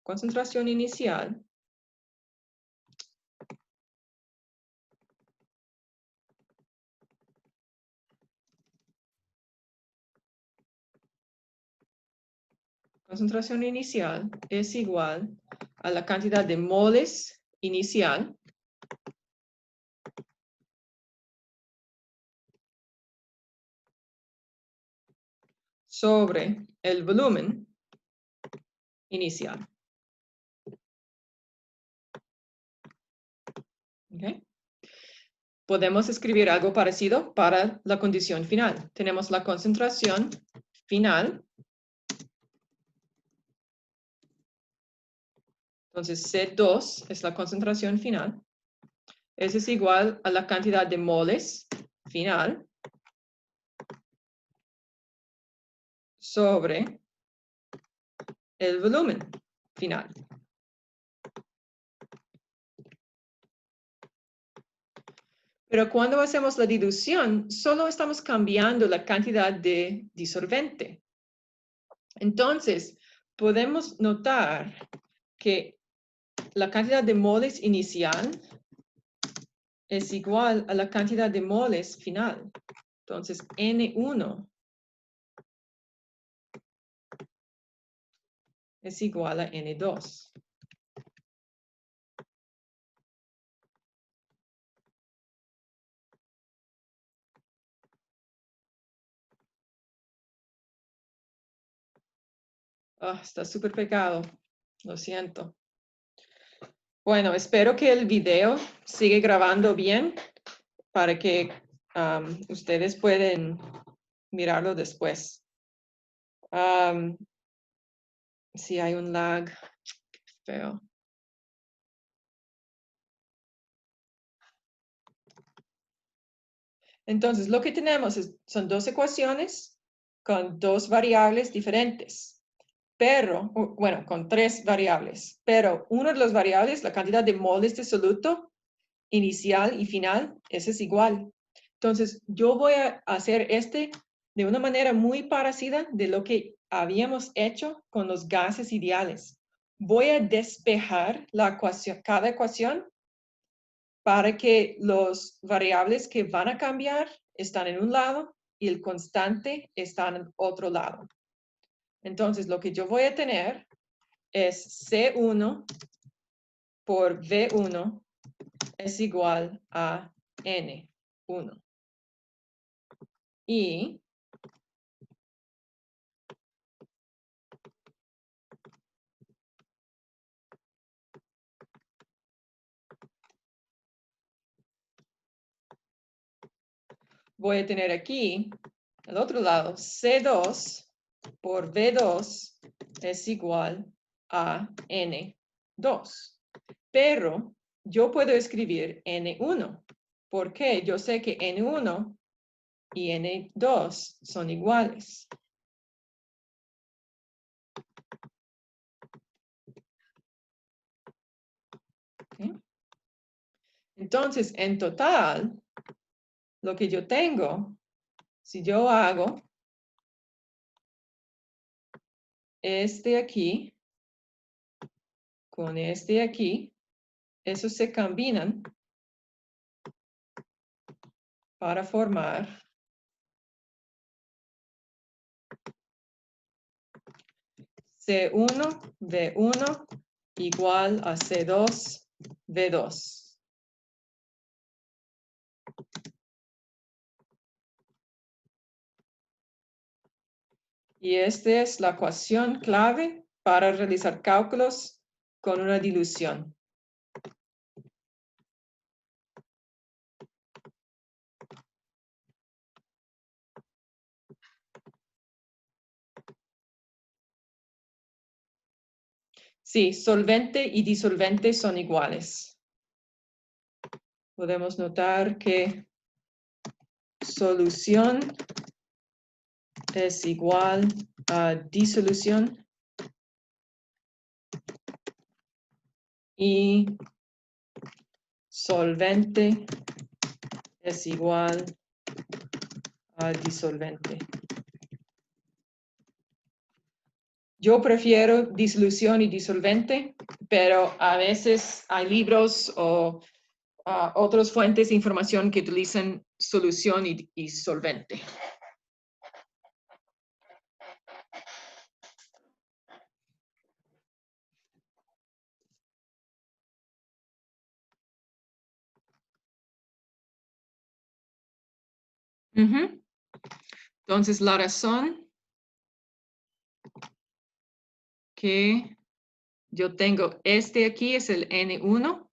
Concentración inicial es igual a la cantidad de moles inicial sobre el volumen inicial. ¿Okay? Podemos escribir algo parecido para la condición final. Tenemos la concentración final. Entonces, C2 es la concentración final. Eso es igual a la cantidad de moles final sobre el volumen final. Pero cuando hacemos la dilución, solo estamos cambiando la cantidad de disolvente. Entonces, podemos notar que la cantidad de moles inicial es igual a la cantidad de moles final. Entonces, N1 es igual a N2. Está súper pegado. Lo siento. Bueno, espero que el video siga grabando bien para que ustedes pueden mirarlo después. Si hay un lag feo. Entonces, lo que tenemos son dos ecuaciones con dos variables diferentes, pero, bueno, con tres variables, pero una de las variables, la cantidad de moles de soluto inicial y final, ese es igual. Entonces, yo voy a hacer de una manera muy parecida de lo que habíamos hecho con los gases ideales. Voy a despejar cada ecuación para que los variables que van a cambiar están en un lado y el constante está en otro lado. Entonces, lo que yo voy a tener es C1 por V1 es igual a N1. Y voy a tener aquí, al otro lado, C2 por V2 es igual a N2. Pero yo puedo escribir N1, porque yo sé que N1 y N2 son iguales. ¿Okay? Entonces, en total, lo que yo tengo, si yo hago este aquí con este aquí, esos se combinan para formar C1, V1 igual a C2, V2. Y esta es la ecuación clave para realizar cálculos con una dilución. Sí, solvente y disolvente son iguales. Podemos notar que solución es igual a disolución y solvente es igual a disolvente. Yo prefiero disolución y disolvente, pero a veces hay libros o otras fuentes de información que utilizan solución y solvente. Entonces, la razón que yo tengo este aquí es el N1.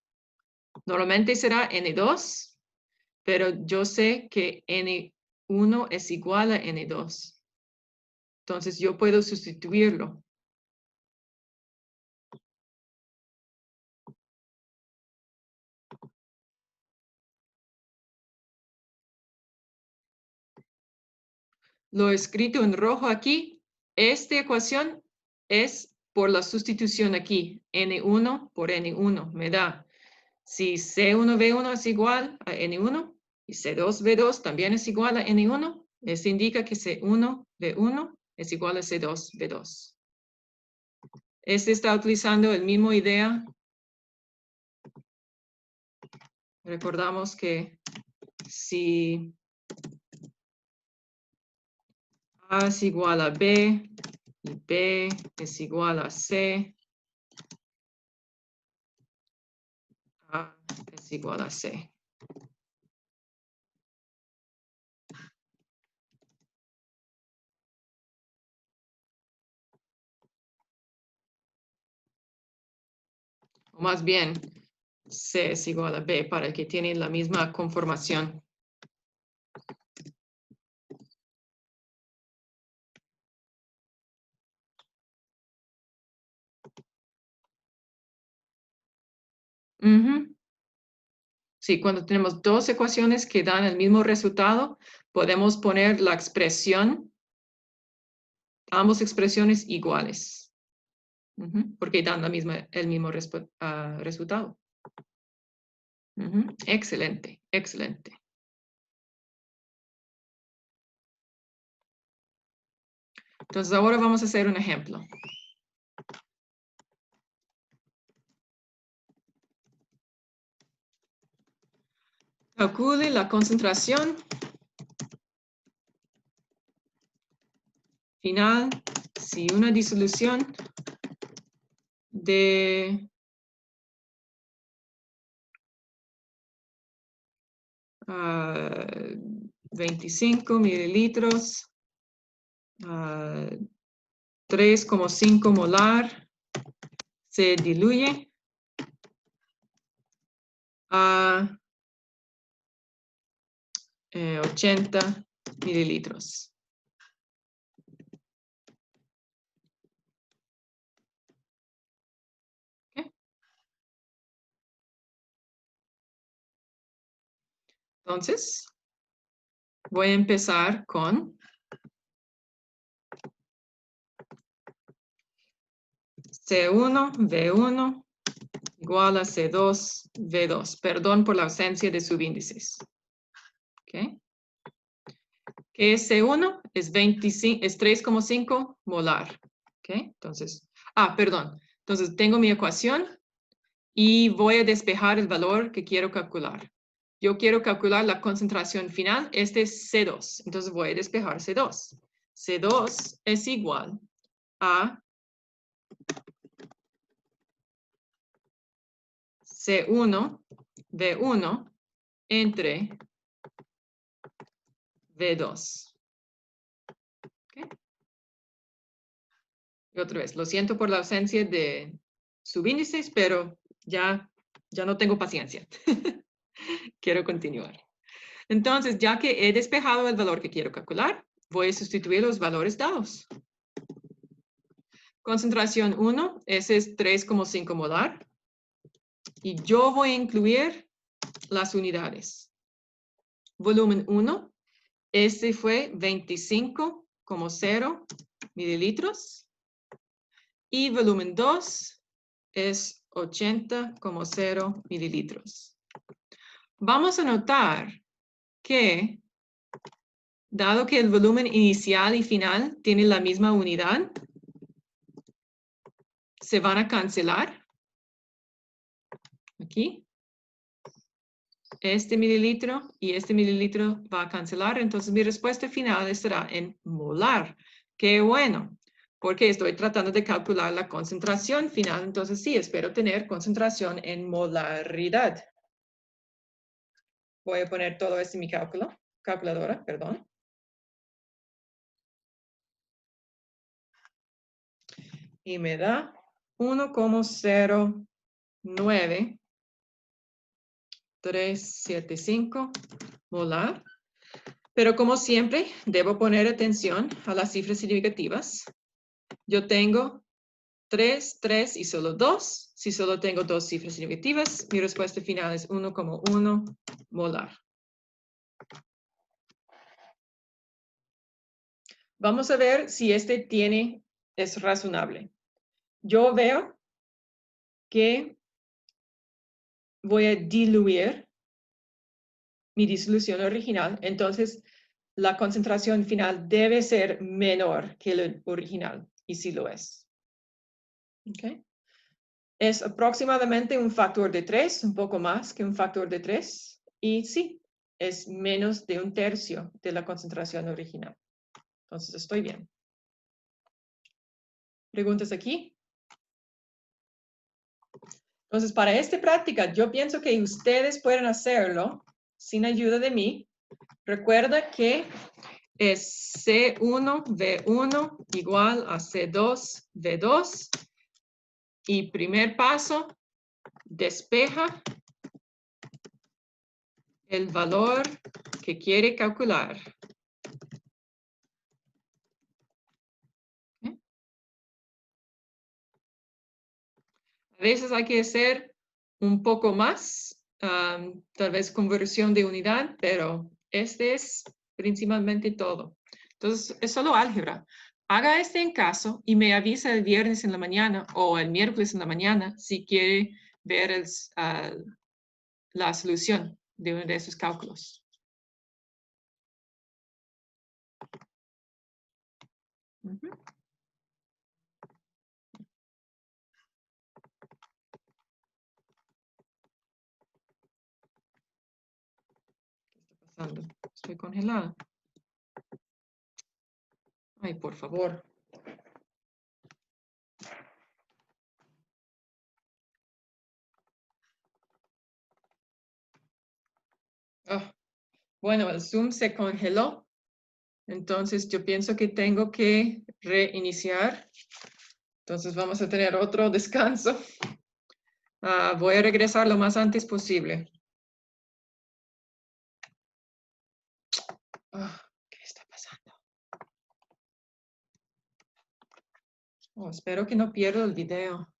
Normalmente será N2, pero yo sé que N1 es igual a N2. Entonces, yo puedo sustituirlo. Lo escrito en rojo aquí, esta ecuación es por la sustitución aquí, N1 por N1, me da. Si C1V1 es igual a N1 y C2V2 también es igual a N1, eso indica que C1V1 es igual a C2V2. Este está utilizando el mismo idea. Recordamos que si A es igual a B y B es igual a C, A es igual a C. O más bien, C es igual a B para que tienen la misma conformación. Sí, cuando tenemos dos ecuaciones que dan el mismo resultado, podemos poner la expresión, ambas expresiones iguales, porque dan el mismo resultado. Excelente, excelente. Entonces ahora vamos a hacer un ejemplo. Calcule la concentración final si una disolución de 25 mililitros, 3,5 molar, se diluye a 80 mililitros. Entonces, voy a empezar con C1, V1 igual a C2, V2. Perdón por la ausencia de subíndices. ¿Okay? ¿Qué es C1? Es 3,5 molar. ¿Okay? Entonces, perdón. Entonces, tengo mi ecuación y voy a despejar el valor que quiero calcular. Yo quiero calcular la concentración final. Este es C2. Entonces, voy a despejar C2. C2 es igual a C1, V1 entre V2. ¿Okay? Y otra vez, lo siento por la ausencia de subíndices, pero ya no tengo paciencia. Quiero continuar. Entonces, ya que he despejado el valor que quiero calcular, voy a sustituir los valores dados. Concentración 1, ese es 3,5 molar. Y yo voy a incluir las unidades. Volumen 1, este fue 25,0 mililitros. Y volumen 2 es 80,0 mililitros. Vamos a notar que, dado que el volumen inicial y final tienen la misma unidad, se van a cancelar. Aquí. Este mililitro y este mililitro va a cancelar. Entonces mi respuesta final estará en molar. Qué bueno, porque estoy tratando de calcular la concentración final. Entonces sí, espero tener concentración en molaridad. Voy a poner todo esto en mi calculadora, perdón. Y me da 1,09,375 molar. Pero como siempre, debo poner atención a las cifras significativas. Yo tengo 3, 3 y solo 2. Si solo tengo dos cifras significativas, mi respuesta final es 1,1 molar. Vamos a ver si este es razonable. Yo veo que voy a diluir mi disolución original, entonces la concentración final debe ser menor que el original, y sí lo es. ¿Okay? Es aproximadamente un factor de 3, un poco más que un factor de 3, y sí, es menos de 1/3 de la concentración original. Entonces estoy bien. ¿Preguntas aquí? Entonces, para esta práctica, yo pienso que ustedes pueden hacerlo sin ayuda de mí. Recuerda que es C1V1 igual a C2V2. Y primer paso, despeja el valor que quiere calcular. ¿Okay? A veces hay que hacer un poco más, tal vez conversión de unidad, pero este es principalmente todo. Entonces, es solo álgebra. Haga este en caso y me avisa el viernes en la mañana o el miércoles en la mañana si quiere ver la solución de uno de esos cálculos. Uh-huh. ¿Qué está pasando? Estoy congelada. Ay, por favor. Oh, bueno, el Zoom se congeló. Entonces yo pienso que tengo que reiniciar. Entonces vamos a tener otro descanso. Voy a regresar lo más antes posible. ¿Qué está pasando? Espero que no pierda el video.